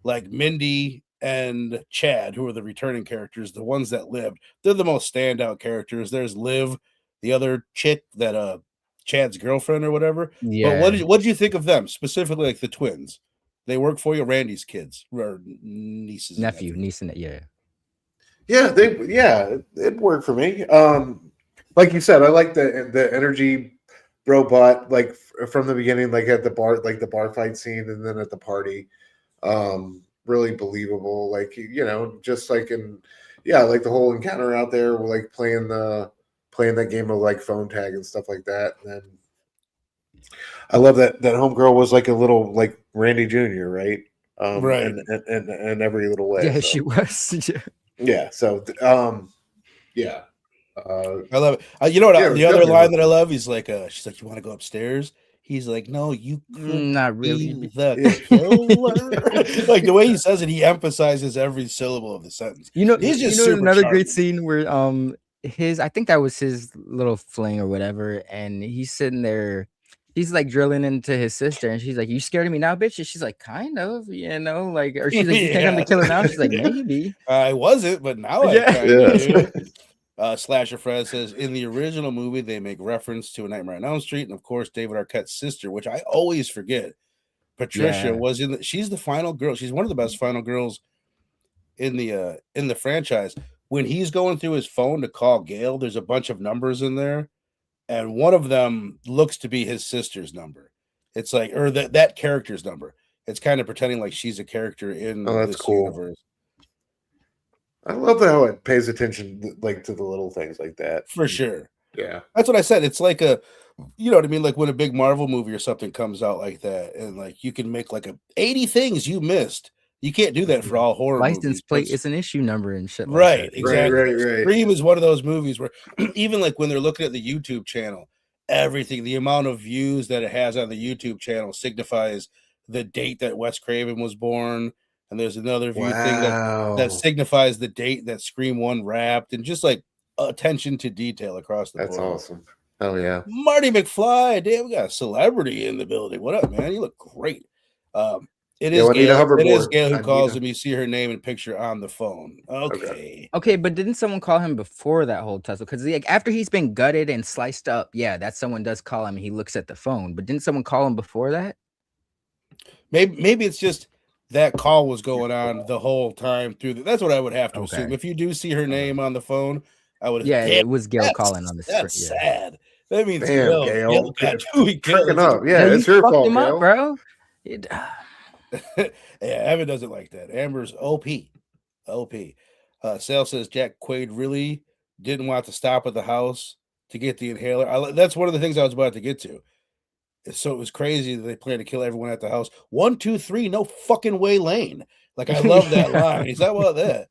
like Mindy and Chad, who are the returning characters, the ones that lived, they're the most standout characters. There's Liv, the other chick that Chad's girlfriend or whatever. Yeah. But what did you think of them specifically, like the twins? They work for you, Randy's kids or nieces, niece, and yeah. Yeah, it worked for me. Like you said, I like the energy robot, like from the beginning, like at the bar, like the bar fight scene, and then at the party. Really believable, like just like like the whole encounter out there, like playing that game of like phone tag and stuff like that. And then I love that homegirl was like a little like Randy Jr., right? Right. And every little way. Yeah, so. she was. Yeah. So yeah. I love it. You know what? Yeah, The other line that I love, he's like, she's like, "You want to go upstairs?" He's like, "No, you could not really. be the killer." Like the way he says it, he emphasizes every syllable of the sentence. He's just super another charming. great scene where I think that was his little fling or whatever, and he's sitting there. He's like drilling into his sister, and she's like, "You scared of me now, bitch?" And she's like, "Kind of, like," or she's like, "You think I'm the killer now?" She's like, "Maybe." I wasn't, but now I kind of do. Slasher Fred says, in the original movie, they make reference to A Nightmare on Elm Street, and of course, David Arquette's sister, which I always forget. Patricia was she's the final girl. She's one of the best final girls in the franchise. When he's going through his phone to call Gail, there's a bunch of numbers in there. And one of them looks to be his sister's number. It's like, or that character's number. It's kind of pretending like she's a character in this universe. I love how it pays attention like to the little things like that. For sure. Yeah. That's what I said. It's like you know what I mean? Like when a big Marvel movie or something comes out like that, and like you can make like 80 things you missed. You can't do that for all horror license movies. plate is an issue number and shit. Right, like that. Exactly. Right. Scream is one of those movies where even like when they're looking at the YouTube channel, everything, the amount of views that it has on the YouTube channel signifies the date that Wes Craven was born. And there's another view thing that signifies the date that Scream 1 wrapped, and just like attention to detail across the board. That's awesome. Oh yeah. Marty McFly, damn, we got a celebrity in the building. What up, man? You look great. It is Gail who calls him. You see her name and picture on the phone. Okay, but didn't someone call him before that whole tussle? Because like after he's been gutted and sliced up, that someone does call him and he looks at the phone. But didn't someone call him before that? Maybe it's just that call was going on the whole time through. That's what I would have to assume. If you do see her name on the phone, I would. Yeah, it was Gail calling on the screen. That's sad. That means Gail got Dewey killed. Up. Yeah, it's your fault, him up, bro. Yeah, Evan doesn't like that. Amber's OP. Sale says Jack Quaid really didn't want to stop at the house to get the inhaler. That's one of the things I was about to get to. So it was crazy that they planned to kill everyone at the house. 1, 2, 3, no fucking way, Lane. Like I love that line. He's like, well, that.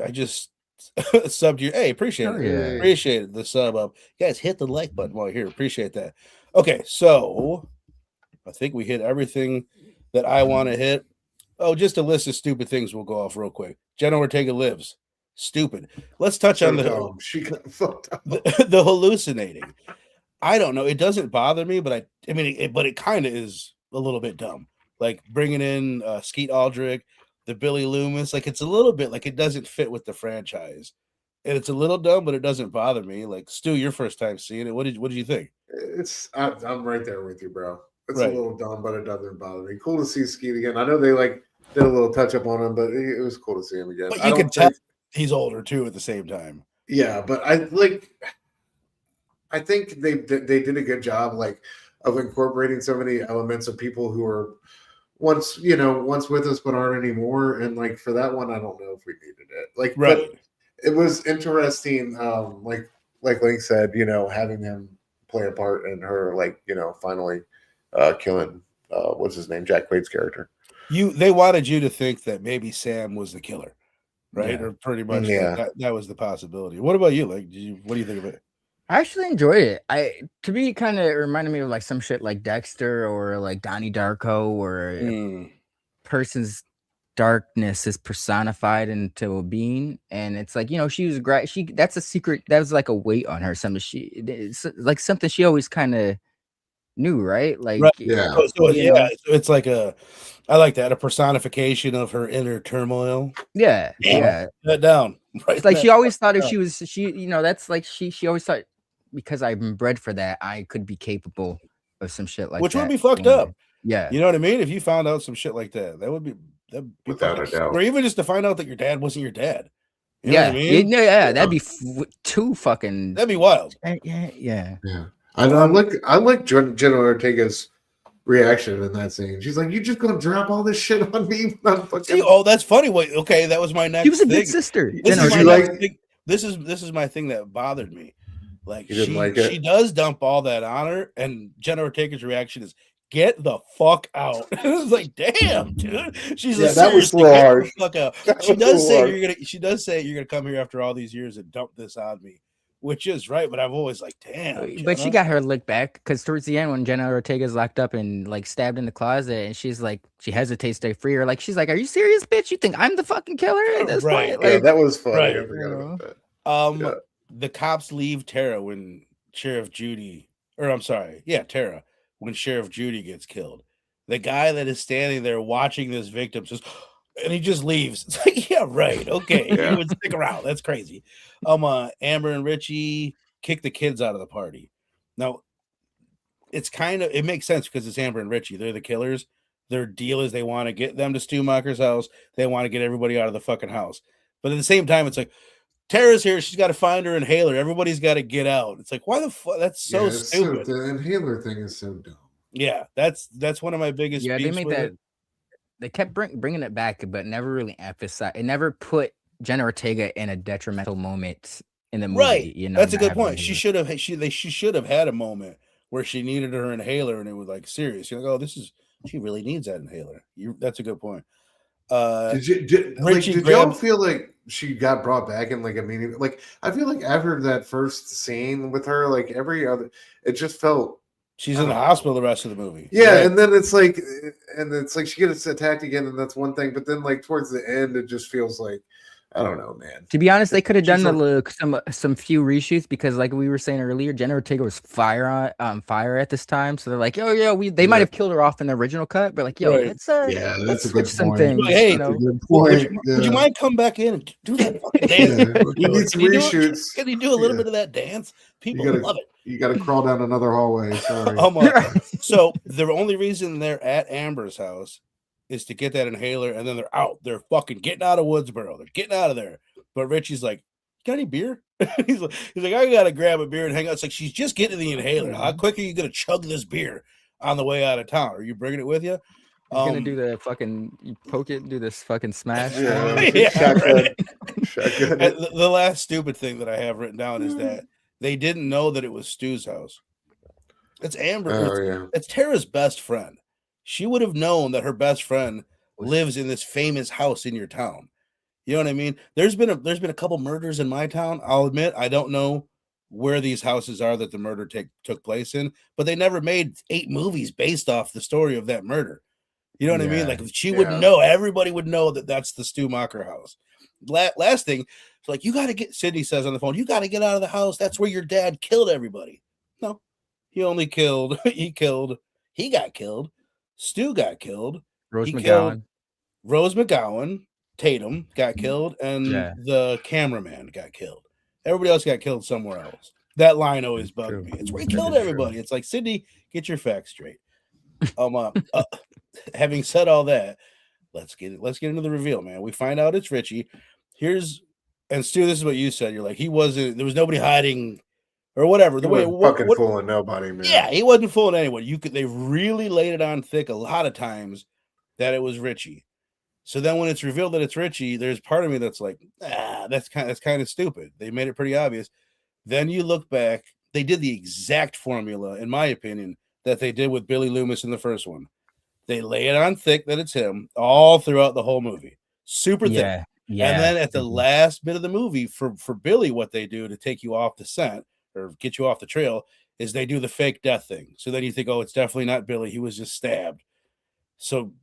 I just subbed you. Hey, appreciate it. Yeah. Appreciate the sub up. Guys, hit the like button while you're here. Appreciate that. Okay, so I think we hit everything that I want to hit. Oh, just a list of stupid things we'll go off real quick. Jenna Ortega lives. Stupid. Let's touch on she got fucked up. The hallucinating. I don't know. It doesn't bother me, but I mean, it kind of is a little bit dumb. Like bringing in Skeet Aldrich, the Billy Loomis. Like it's a little bit like it doesn't fit with the franchise, and it's a little dumb, but it doesn't bother me. Like Stu, your first time seeing it, what did you think? I'm right there with you, bro. It's a little dumb, but it doesn't bother me. Cool to see Skeet again. I know they like did a little touch up on him, but it was cool to see him again. But you can tell he's older too at the same time. Yeah, but I think they did a good job, like of incorporating so many elements of people who are once with us but aren't anymore. And like for that one, I don't know if we needed it. Like, but it was interesting. Like Link said, having him play a part in her, like finally killing what's his name, Jack Quaid's character. They wanted you to think that maybe Sam was the killer, right? Or pretty much that was the possibility. What about you? Like, what do you think of it? I actually enjoyed it. To me, it kind of reminded me of like some shit like Dexter or like Donnie Darko, or a Mm. person's darkness is personified into a being, and it's like, she was great. That's a secret. That was like a weight on her. It's like something she always kind of knew, right? Like, Right. Yeah. So you know, so it's like I like that, a personification of her inner turmoil. yeah, Damn, yeah. that down. Right. It's like she always thought if that's like she always thought, because I'm bred for that, I could be capable of some shit like Which would that. be fucked And, up. yeah. You know what I mean? If you found out some shit like that'd be Without fucked a up. doubt. Or even just to find out that your dad wasn't your dad. You know what I Yeah, mean? that'd be too fucking. That'd be wild. Yeah. Yeah. I like Jenna Ortega's reaction in that scene. She's like, "You just gonna drop all this shit on me?" See, that's funny. Wait, okay, that was my next She was a thing. good sister. This Did is my you next like- thing. This is my thing that bothered me. Like, You didn't like she it? does dump all that on her, and Jenna Ortega's reaction is, "Get the fuck out." It's like, damn, dude. She's Yeah, like, that was seriously, so get harsh. the fuck out. That She was does so say harsh. she does say you're gonna come here after all these years and dump this on me, which is right. But I've always like, damn. But she Jenna. got her lick back, because towards the end, when Jenna Ortega's locked up and like stabbed in the closet, and she's like, she hesitates to free her. Like, she's like, "Are you serious, bitch? You think I'm the fucking killer at this Right. point?" Yeah, Like, that was funny. Right. I forgot about that. Yeah. The cops leave Tara when Sheriff Judy, or I'm sorry, yeah, Tara, when Sheriff Judy gets killed. The guy that is standing there watching this victim says, and he just leaves. It's like, yeah, right, okay, Yeah. you would stick around. That's crazy. Amber and Richie kick the kids out of the party. Now, it makes sense because it's Amber and Richie. They're the killers. Their deal is they want to get them to Stumacher's house. They want to get everybody out of the fucking house. But at the same time, it's like, Tara's here. She's got to find her inhaler. Everybody's got to get out. It's like, why the fuck? That's so it's stupid. the inhaler thing is so dumb. Yeah, that's one of my biggest. yeah, they beefs made with that. it. They kept bringing it back, but never really emphasized. It never put Jenna Ortega in a detrimental moment in the movie. Right. That's a not good having point. to- She should have had a moment where she needed her inhaler, and it was like serious. You're like, oh, she really needs that inhaler. That's a good point. Did Richie y'all grabs- feel like she got brought back in like immediately? Like, I feel like after that first scene with her, like every other, it just felt. She's in the hospital the rest of the movie. Yeah, Right. and then it's like she gets attacked again, and that's one thing. But then, like towards the end, it just feels like, I don't know, man. To be honest, they could have done She's some few reshoots, because, like we were saying earlier, Jenna Ortega was fire at this time. So they're like, "Oh yeah, they might have killed her off in the original cut, but like, yo, Right. let's Yeah, that's let's a switch good some point. things." Like, hey, That's a good Would point. you mind come back in and do that fucking dance? Yeah. We need some Can you do it? reshoots. Can you do a little Yeah. bit of that dance? People gotta- love it. You got to crawl down another hallway. Sorry. So the only reason they're at Amber's house is to get that inhaler, and then they're out. They're fucking getting out of Woodsboro. They're getting out of there. But Richie's like, "Got any beer?" he's like, "I gotta grab a beer and hang out." It's like, she's just getting the inhaler. How quick are you gonna chug this beer on the way out of town? Are you bringing it with you? He's gonna do the fucking, you poke it, do this fucking smash. Yeah, Yeah, shotgun. right. Shotgun. And the last stupid thing that I have written down is that they didn't know that it was Stu's house. It's Amber. Oh yeah. It's Tara's best friend. She would have known that her best friend lives in this famous house in your town. You know what I mean? There's been a couple murders in my town. I'll admit I don't know where these houses are that the murder took place in, but they never made 8 movies based off the story of that murder. You know what I mean? Like, she would know. Everybody would know that that's the Stu Macher house. Last thing, it's like, you got to get. Sydney says on the phone, "You got to get out of the house. That's where your dad killed everybody." No, he only killed. He got killed. Stu got killed. Rose He McGowan. killed Rose McGowan. Tatum got killed, and the cameraman got killed. Everybody else got killed somewhere else. That line always bugged me. It's where he killed everybody. It's like, Sydney, get your facts straight. Having said all that, let's get into the reveal, man. We find out it's Richie. And Stu, this is what you said. You're like, there was nobody hiding or whatever. He wasn't fucking fooling nobody, man. Yeah, he wasn't fooling anyone. They really laid it on thick a lot of times that it was Richie. So then when it's revealed that it's Richie, there's part of me that's like, that's kind of stupid. They made it pretty obvious. Then you look back, they did the exact formula, in my opinion, that they did with Billy Loomis in the first one. They lay it on thick that it's him all throughout the whole movie. Super thick. Yeah. And then at the last bit of the movie, for Billy, what they do to take you off the scent, or get you off the trail is they do the fake death thing. So then you think, oh, it's definitely not Billy. He was just stabbed. So,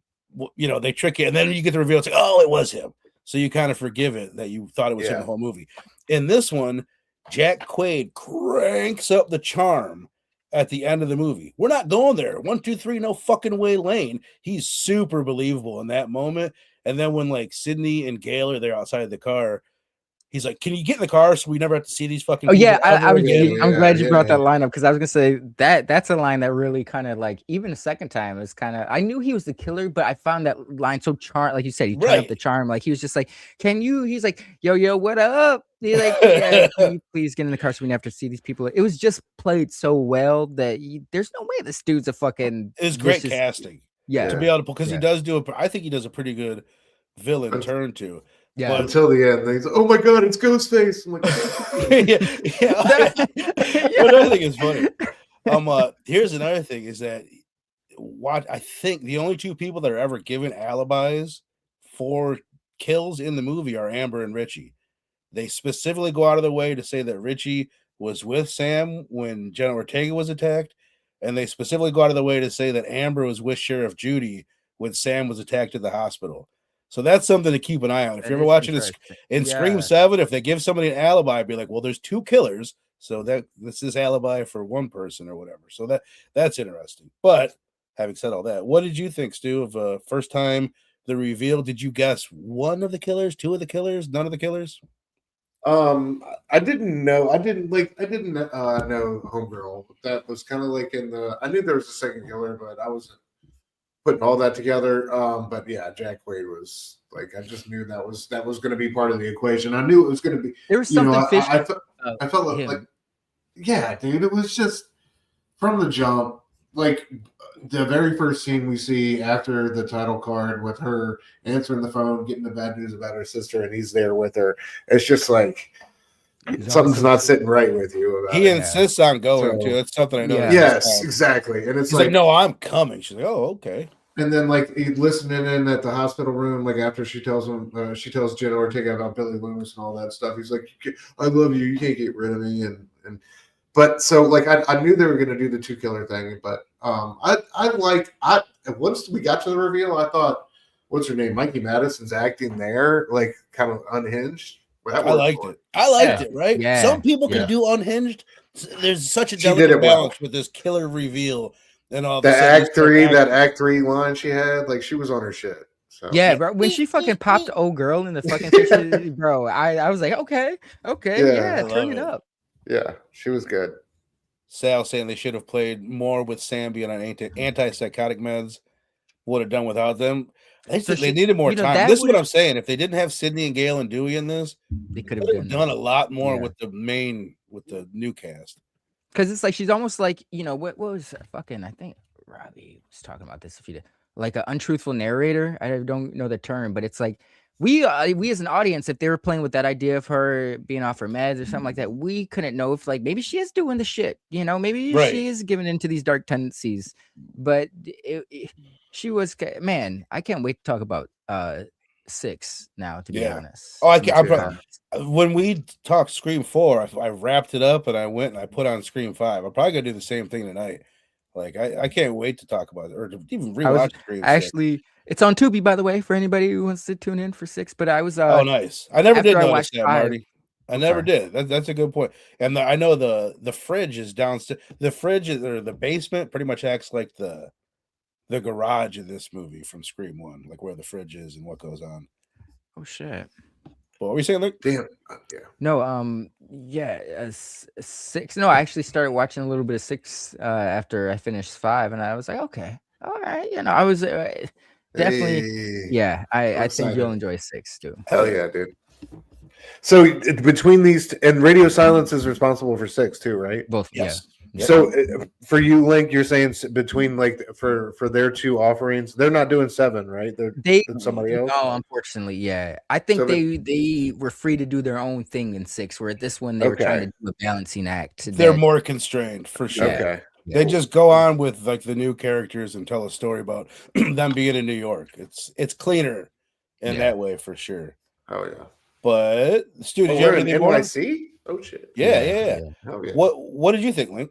you know, they trick you. And then you get the reveal. It's like, oh, it was him. So you kind of forgive it that you thought it was him the whole movie. In this one, Jack Quaid cranks up the charm at the end of the movie. We're not going there. 1, 2, 3, no fucking way, Lane. He's super believable in that moment. And then when like Sydney and Gail are there outside the car, he's like, "Can you get in the car so we never have to see these fucking?" Oh yeah, people I'm glad you brought that line up because I was gonna say that's a line that really kind of like even the second time is kind of I knew he was the killer, but I found that line so charm, like you said, he turned up the charm. Like he was just like, "Can you?" He's like, "Yo, what up?" He's like, "Yeah, can you please get in the car so we never have to see these people." It was just played so well that there's no way this dude's a fucking. It's great casting, to be able to because he does do I think he does a pretty good villain turn too. Yeah, but until the end, he's like, "Oh my god, it's Ghostface!" I'm like, What I think is funny. Here's another thing: is that I think the only two people that are ever given alibis for kills in the movie are Amber and Richie. They specifically go out of their way to say that Richie was with Sam when Jenna Ortega was attacked, and they specifically go out of their way to say that Amber was with Sheriff Judy when Sam was attacked at the hospital. So that's something to keep an eye on. If you're ever watching this in Scream 7, if they give somebody an alibi, be like, well, there's two killers, so this is alibi for one person or whatever. So that's interesting. But having said all that, what did you think, Stu, of first time the reveal? Did you guess one of the killers, two of the killers, none of the killers? I didn't know. I didn't know Homegirl. That was kind of like in the. I knew there was a second killer, but I wasn't putting all that together. But yeah, Jack Quaid was like, I just knew that was going to be part of the equation. I knew it was going to be. There was something I felt like, yeah, dude, it was just from the jump. Like the very first scene we see after the title card with her answering the phone, getting the bad news about her sister, and he's there with her. It's just like something's not sitting right with you. He insists on going too. That's something I know. Yes, exactly. And it's like, no, I'm coming. She's like, oh, okay. And then like he's listening in at the hospital room, like after she tells him, she tells Jenna Ortega about Billy Loomis and all that stuff. He's like, I love you. You can't get rid of me. But so like I knew they were going to do the two killer thing, but once we got to the reveal, I thought, what's her name? Mikey Madison's acting there, like kind of unhinged. I liked it. I liked it, right? Yeah. Some people can do unhinged. There's such a delicate balance with this killer reveal and all that Act 3 line she had, like she was on her shit. So. Yeah, bro. When she fucking popped the old girl in the fucking picture, bro, I was like, okay, turn it up. Yeah, she was good. Sal saying they should have played more with Sam being on antipsychotic meds. Would have done without them. They needed more time. This is what I'm saying. If they didn't have Sydney and Gail and Dewey in this, they could have done a lot more with the new cast. Because it's like she's almost like, you know, what was fucking, I think Robbie was talking about this a few days, like an untruthful narrator. I don't know the term, but it's like we as an audience, if they were playing with that idea of her being off her meds or something like that, we couldn't know if like maybe she is doing the shit, you know, maybe she is giving into these dark tendencies. But she was, man, I can't wait to talk about 6 now, to be honest. When we talked Scream 4, I wrapped it up and I went and I put on Scream 5. I'm probably gonna do the same thing tonight. Like I can't wait to talk about it or to even rewatch Scream 6. Actually, it's on Tubi, by the way, for anybody who wants to tune in for 6. But I was oh nice. I never did notice that, Marty. I never did. That's a good point. And I know the fridge is downstairs. The fridge or the basement pretty much acts like the garage of this movie from Scream 1, like where the fridge is and what goes on. Oh shit. What were you saying, Luke? Damn. Yeah. No, 6. No, I actually started watching a little bit of 6 after I finished 5, and I was like, okay, all right. You know, I was definitely, I think you'll enjoy 6 too. Hell yeah, dude. So between these and Radio Silence is responsible for 6 too, right? Both, yes. Yeah. So for you, Link, you're saying between like for their two offerings, they're not doing 7, right? They're somebody else. No, unfortunately, yeah. I think they were free to do their own thing in 6. Where at this one they were trying to do a balancing act. They're more constrained for sure. Okay. They just go on with like the new characters and tell a story about them being in New York. It's cleaner in that way for sure. Oh yeah. But Stu, did you have anything more? NYC? Oh shit. Yeah. Oh yeah. What did you think, Link,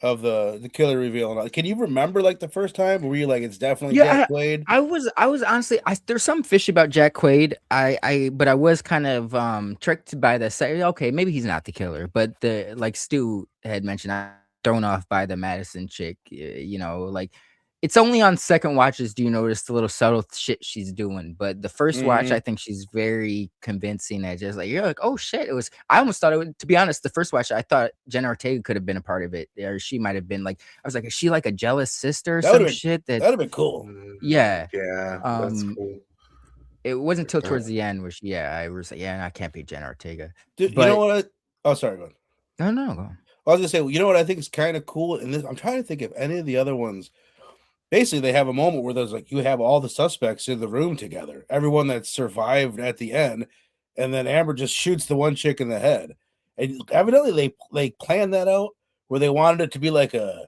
of the killer reveal? And all? Can you remember like the first time? Or were you like, it's definitely Jack Quaid? I was honestly, there's something fishy about Jack Quaid. But I was kind of tricked by the say, okay, maybe he's not the killer, but the like Stu had mentioned, I'm thrown off by the Madison chick. You know, like it's only on second watches do you notice the little subtle shit she's doing, but the first watch, I think she's very convincing. That just like you're like, oh shit, it was. I almost thought it would. To be honest, the first watch, I thought Jenna Ortega could have been a part of it, or she might have been like. I was like, is she like a jealous sister or some shit? That'd have been cool. Yeah. Yeah, that's cool. It wasn't until towards the end where I was like, yeah, I can't be Jenna Ortega. Dude, you know what? Oh, sorry, go on. No, go on. I was gonna say, you know what I think is kind of cool, and I'm trying to think if any of the other ones. Basically, they have a moment where there's like you have all the suspects in the room together, everyone that survived at the end, and then Amber just shoots the one chick in the head. And evidently, they planned that out where they wanted it to be like a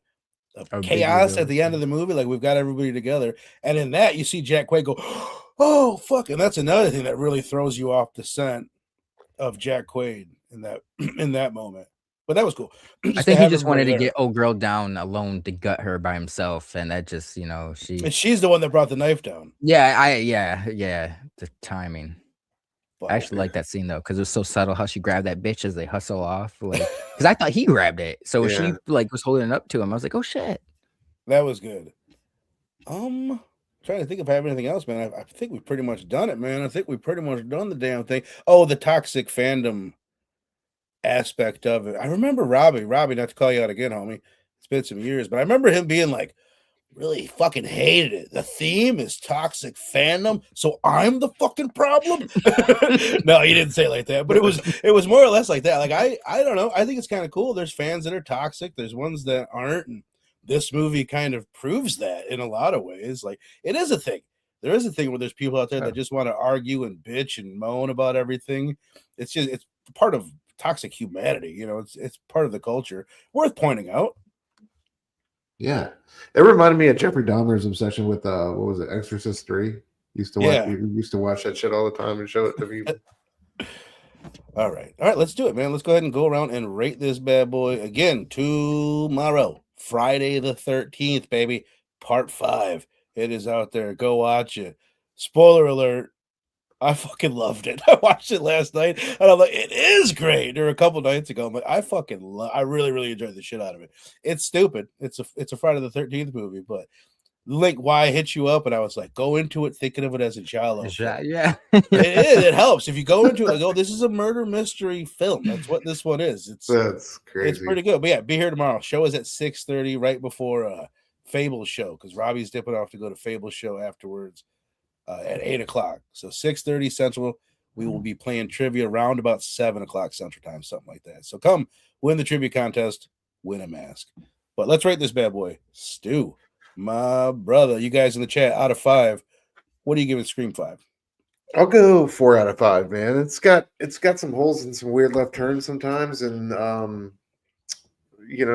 chaos at the end of the movie, like we've got everybody together. And in that, you see Jack Quaid go, "Oh fuck!" And that's another thing that really throws you off the scent of Jack Quaid in that moment. But that was cool. I think he just wanted to get old girl down alone to gut her by himself, and that just, and she's the one that brought the knife down. Yeah, the timing. I actually like that scene though, because it was so subtle how she grabbed that bitch as they hustle off, like because I thought he grabbed it, so she like was holding it up to him. I was like, oh shit, that was good. Trying to think if I have anything else, man. I think we've pretty much done it, man. I think we've pretty much done the damn thing. Oh, the toxic fandom aspect of it. I remember Robbie, not to call you out again, homie. It's been some years, but I remember him being like, really fucking hated it. The theme is toxic fandom, so I'm the fucking problem. No, he didn't say it like that, but it was more or less like that. Like I don't know. I think it's kind of cool. There's fans that are toxic. There's ones that aren't, and this movie kind of proves that in a lot of ways. Like it is a thing. There is a thing where there's people out there that just want to argue and bitch and moan about everything. It's part of toxic humanity, it's part of the culture, worth pointing out. Yeah, it reminded me of Jeffrey Dahmer's obsession with what was it, Exorcist 3. Used to watch that shit all the time and show it to people. all right, let's do it, man. Let's go ahead and go around and rate this bad boy again. Tomorrow, Friday the 13th, baby, part 5. It is out there. Go watch it. Spoiler alert, I fucking loved it. I watched it last night, and I'm like, it is great. There were a couple nights ago, I'm like, I really, really enjoyed the shit out of it. It's stupid. It's a Friday the 13th movie, but Link, why I hit you up, and I was like, go into it thinking of it as a giallo. Yeah, it is. It helps if you go into it like, oh, this is a murder mystery film. That's what this one is. That's crazy. It's pretty good. But yeah, be here tomorrow. Show is at 6:30, right before Fable's show, because Robbie's dipping off to go to Fable's show afterwards. At 8 o'clock, so 6:30 Central. We will be playing trivia around about 7 o'clock Central Time, something like that. So come win the trivia contest, win a mask. But let's rate this bad boy. Stu, my brother, you guys in the chat, out of 5, what are you giving Scream 5? I'll go 4 out of 5, man. It's got some holes and some weird left turns sometimes, and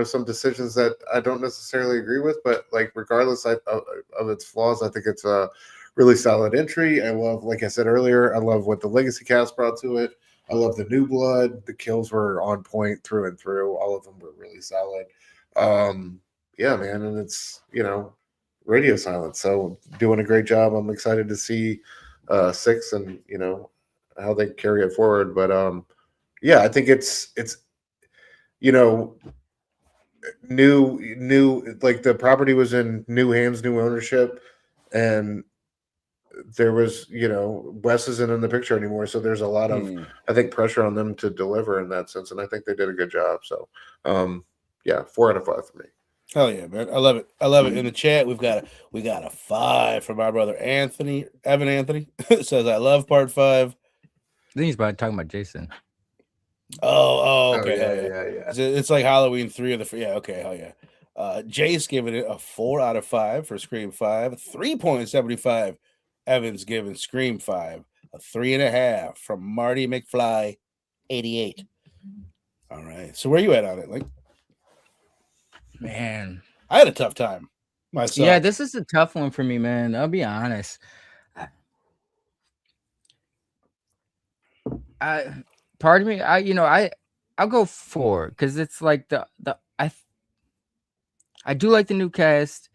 some decisions that I don't necessarily agree with, but like regardless of its flaws, I think it's a really solid entry. I love, like I said earlier, I love what the Legacy cast brought to it. I love the new blood. The kills were on point through and through. All of them were really solid. Yeah, man, and it's radio silence, so doing a great job. I'm excited to see 6 and how they carry it forward. But yeah, I think it's new, like the property was in new hands, new ownership, and there was, Wes isn't in the picture anymore, so there's a lot of I think pressure on them to deliver in that sense, and I think they did a good job. So yeah, 4 out of 5 for me. Hell yeah, man. I love it. In the chat, we got a 5 from our brother Evan Anthony. Says I love part 5. I think he's probably talking about Jason. Oh, okay. Yeah. It's like Halloween 3 of the okay, hell yeah. Jace giving it a 4 out of 5 for Scream 5, 3.75. Evan's giving Scream 5 a 3.5 from Marty McFly 88. All right. So where you at on it? Like, man, I had a tough time myself. Yeah, this is a tough one for me, man. I'll be honest. Part of me, I I'll go 4 because it's like I do like the new cast.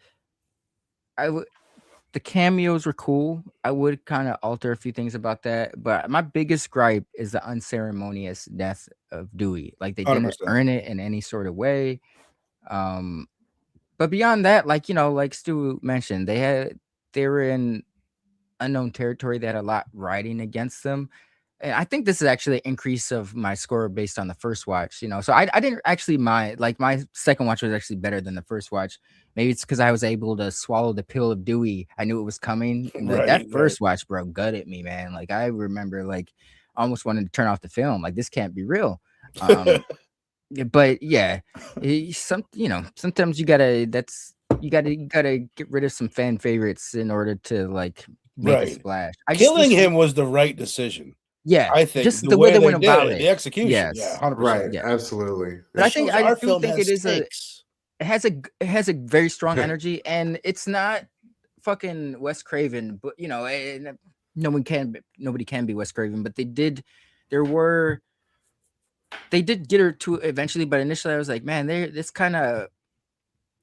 The cameos were cool. I would kind of alter a few things about that, but my biggest gripe is the unceremonious death of Dewey. Like they didn't 100%. earn it in any sort of way. But beyond that, like like Stu mentioned, they were in unknown territory. They had a lot riding against them. And I think this is actually an increase of my score based on the first watch, So I didn't actually mind. Like my second watch was actually better than the first watch. Maybe it's because I was able to swallow the pill of Dewey. I knew it was coming. That first watch, bro, gutted me, man. Like I remember, like almost wanted to turn off the film. Like this can't be real. But yeah, sometimes you gotta get rid of some fan favorites in order to like make a splash. Killing him was the right decision. Yeah, I think just the way they went about it, the execution. Yes. Yeah, 100%. Right, Yeah. absolutely. But I think it is stakes. it has a very strong energy, and it's not fucking Wes Craven, but nobody can be Wes Craven, but they did get her to eventually, but initially I was like, man, this kind of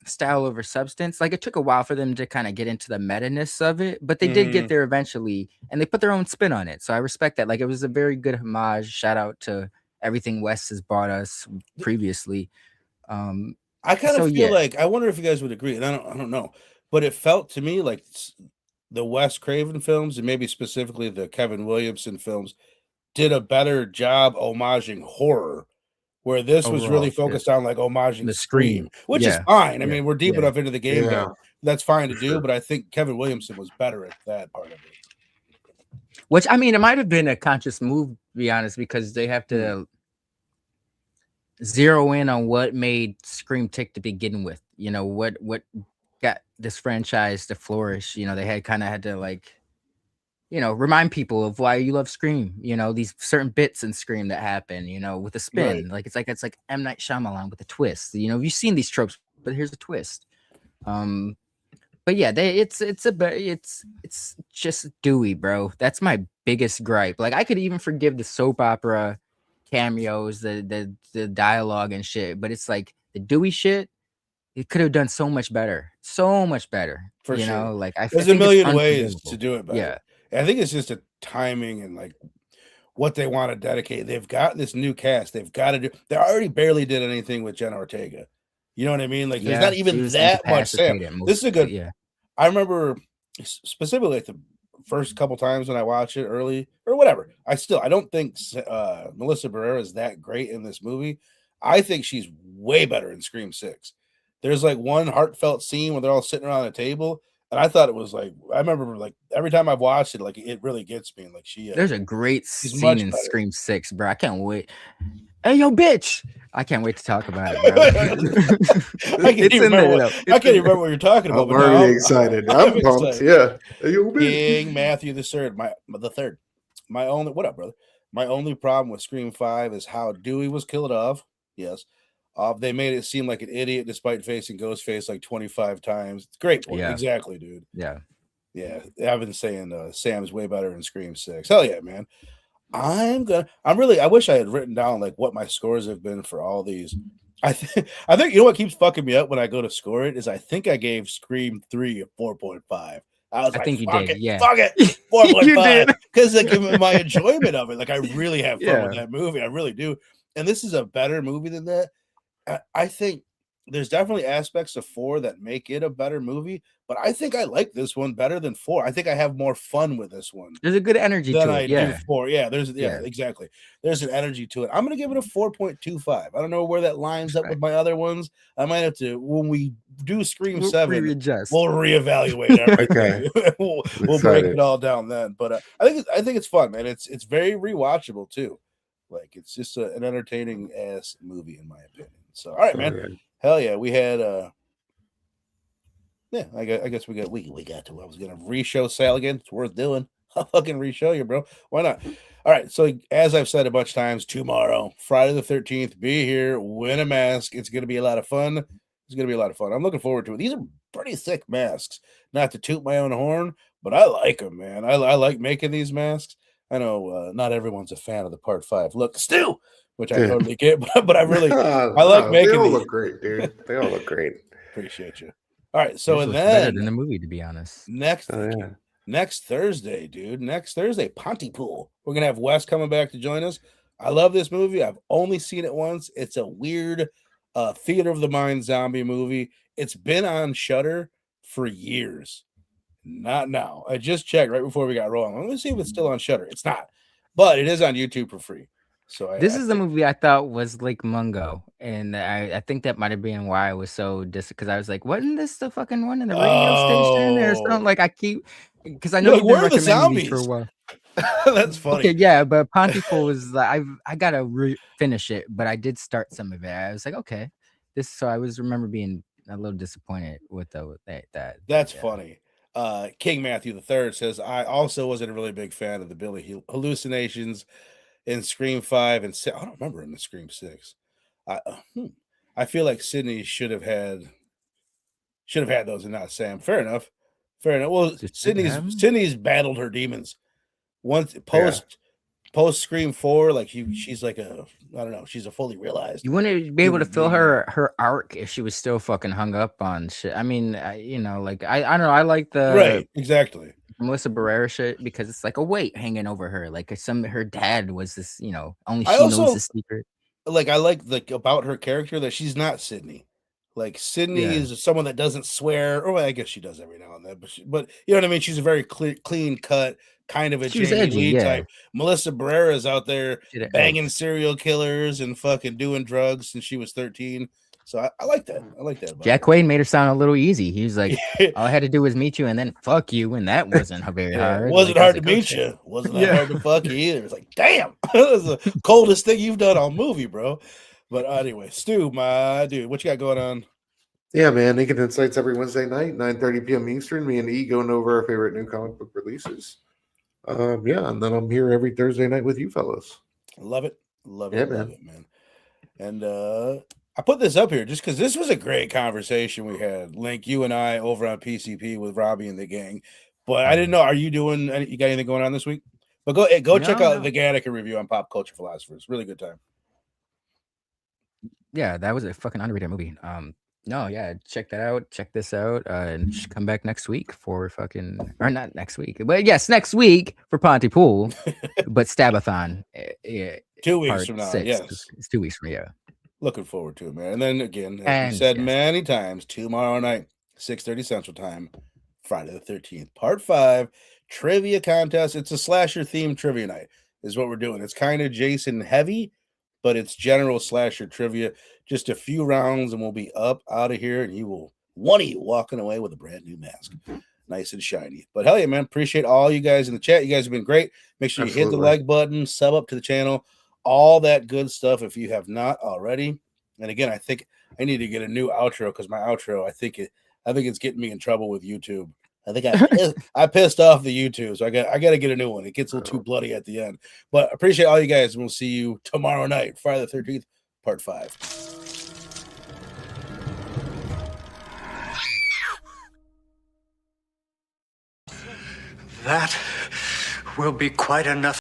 style over substance. Like it took a while for them to kind of get into the meta-ness of it, but they did get there eventually, and they put their own spin on it. So I respect that. Like it was a very good homage. Shout out to everything Wes has brought us previously. I kind of feel like, I wonder if you guys would agree, and I don't know, but it felt to me like the Wes Craven films, and maybe specifically the Kevin Williamson films, did a better job homaging horror, where this was really focused on like homaging the Scream, which is fine. I mean, we're deep enough into the game that that's fine to do, but I think Kevin Williamson was better at that part of it. Which, I mean, it might have been a conscious move, to be honest, because they have to zero in on what made Scream tick to begin with. What got this franchise to flourish. They had to like, remind people of why you love Scream, these certain bits in Scream that happen, with a spin. Like it's like M. Night Shyamalan with a twist. You've seen these tropes, but here's a twist. But yeah, it's just Dewey, bro. That's my biggest gripe. Like I could even forgive the soap opera cameos, the dialogue and shit, but it's like the Dewey shit, it could have done so much better. For sure. Like there's a million ways to do it better. Yeah. I think it's just a timing and like what they want to dedicate. They've got this new cast. They've got to do. They already barely did anything with Jenna Ortega. You know what I mean? Like there's not even that much Sam. This is a good. Yeah. I remember specifically like the first couple times when I watched it early or whatever. I don't think Melissa Barrera is that great in this movie. I think she's way better in Scream 6. There's like one heartfelt scene where they're all sitting around a table. And I thought it was like, I remember like every time I've watched it, like it really gets me. Like there's a great scene in Scream 6, bro. I can't wait. Hey, yo, bitch. I can't wait to talk about it, bro. I can't even remember what you're talking about. I'm already excited. I'm pumped. Yeah. Hey, yo, bitch. King Matthew the third. My only, what up, brother? My only problem with Scream 5 is how Dewey was killed off. Yes. They made it seem like an idiot despite facing Ghostface like 25 times. Great point. Yeah. Exactly, dude. Yeah. I've been saying Sam's way better in Scream 6. Hell yeah, man. I wish I had written down like what my scores have been for all these. I think what keeps fucking me up when I go to score it is I think I gave Scream 3 a 4.5. I think you did. Yeah. Fuck it. 4.5. Because like my enjoyment of it. Like I really have fun with that movie. I really do. And this is a better movie than that. I think there's definitely aspects of 4 that make it a better movie, but I think I like this one better than 4. I think I have more fun with this one. There's a good energy to it. Do 4. Yeah, exactly. There's an energy to it. I'm gonna give it a 4.25. I don't know where that lines up with my other ones. I might have to when we do Scream 7. We'll reevaluate everything. Okay. we'll break it all down then. But I think it's fun, man. It's very rewatchable too. Like it's just an entertaining ass movie in my opinion. So all right, man. Hell yeah, we had I guess we got to. I was gonna re-show Sal again. It's worth doing. I'll fucking re-show you, bro. Why not? All right. So as I've said a bunch of times, tomorrow, Friday the 13th, be here, win a mask. It's gonna be a lot of fun. I'm looking forward to it. These are pretty thick masks. Not to toot my own horn, but I like them, man. I like making these masks. I know not everyone's a fan of the part 5 look, Stu, which I Yeah. totally get, but I really I like No, making they all these. look great, dude. They all look great. Appreciate you. All right, so Yours and looks better than the then movie, to be honest. next Oh, yeah. next Thursday, dude. Next Thursday, Pontypool. We're gonna have Wes coming back to join us. I love this movie. I've only seen it once. It's a weird theater of the mind zombie movie. It's been on Shudder for years. Not now. I just checked right before we got rolling. Let me see if it's still on Shudder. It's not, but it is on YouTube for free. So This is the movie I thought was Lake Mungo, and I think that might have been why I was so because I was like, wasn't this the fucking one in the radio station or something? Like I keep because I know You're you've like, been where are the recommending these for a zombies? while. That's funny. Okay, yeah, but Pontypool was like I gotta finish it, but I did start some of it. I was like, okay, this. So I remember being a little disappointed with that. That's yeah. funny. King Matthew III says, I also wasn't a really big fan of the Billy hallucinations in Scream 5 and 6. I don't remember in the Scream 6. I feel like Sydney should have had those and not Sam. Fair enough. Well, Sydney's battled her demons. Once post Scream 4, like she's like I don't know, she's a fully realized. You wouldn't be able to feel her arc if she was still fucking hung up on shit. I mean, like I don't know. I like the right, exactly. Melissa Barrera shit because it's like a weight hanging over her. Like her dad was this, only I she also- knows the secret. Like I like about her character that she's not Sydney. Like Sydney Yeah. is someone that doesn't swear, or I guess she does every now and then, but you know what I mean. She's a very clean cut, kind of a She was Jamie edgy, Lee yeah. type. Melissa Barrera is out there She had banging edge. serial killers and fucking doing drugs since she was 13. So I like that. I like that. About Jack her. Quaid made her sound a little easy. He was like, all I had to do was meet you and then fuck you, and that wasn't very hard. It wasn't Like, I hard was to like, meet okay. you. Wasn't that hard to fuck you either. It's like, damn, that was the coldest thing you've done all movie, bro. But anyway, Stu, my dude, what you got going on? Yeah, man. Naked Insights every Wednesday night, 9:30 p.m. Eastern. Me and E going over our favorite new comic book releases. Yeah, and then I'm here every Thursday night with you fellas. Love it. Love it. Yeah, love man. it, man. And I put this up here just because this was a great conversation we had, Link, you and I over on PCP with Robbie and the gang. But I didn't know, are you doing you got anything going on this week? But go check out the Gattaca review on Pop Culture Philosophers. Really good time. Yeah, that was a fucking underrated movie. No, yeah, check that out. Check this out. And come back next week for or not next week, but yes, next week for Pontypool, but Stabathon. Yeah, 2 weeks from now. 6. Yes. It's 2 weeks from Looking forward to it, man. And then again, as And we said yes. many times, tomorrow night, 6:30 Central Time, Friday the 13th, Part 5, trivia contest. It's a slasher themed trivia night, is what we're doing. It's kind of Jason heavy, but it's general slasher trivia. Just a few rounds, and we'll be up out of here, and one of you walking away with a brand new mask. Nice and shiny. But hell yeah, man. Appreciate all you guys in the chat. You guys have been great. Make sure you hit the like button, sub up to the channel, all that good stuff if you have not already. And again, I think I need to get a new outro because my outro, I think it's getting me in trouble with YouTube. I think I pissed off the YouTube, so I got to get a new one. It gets a little too bloody at the end. But appreciate all you guys, and we'll see you tomorrow night, Friday the 13th, Part 5. That will be quite enough.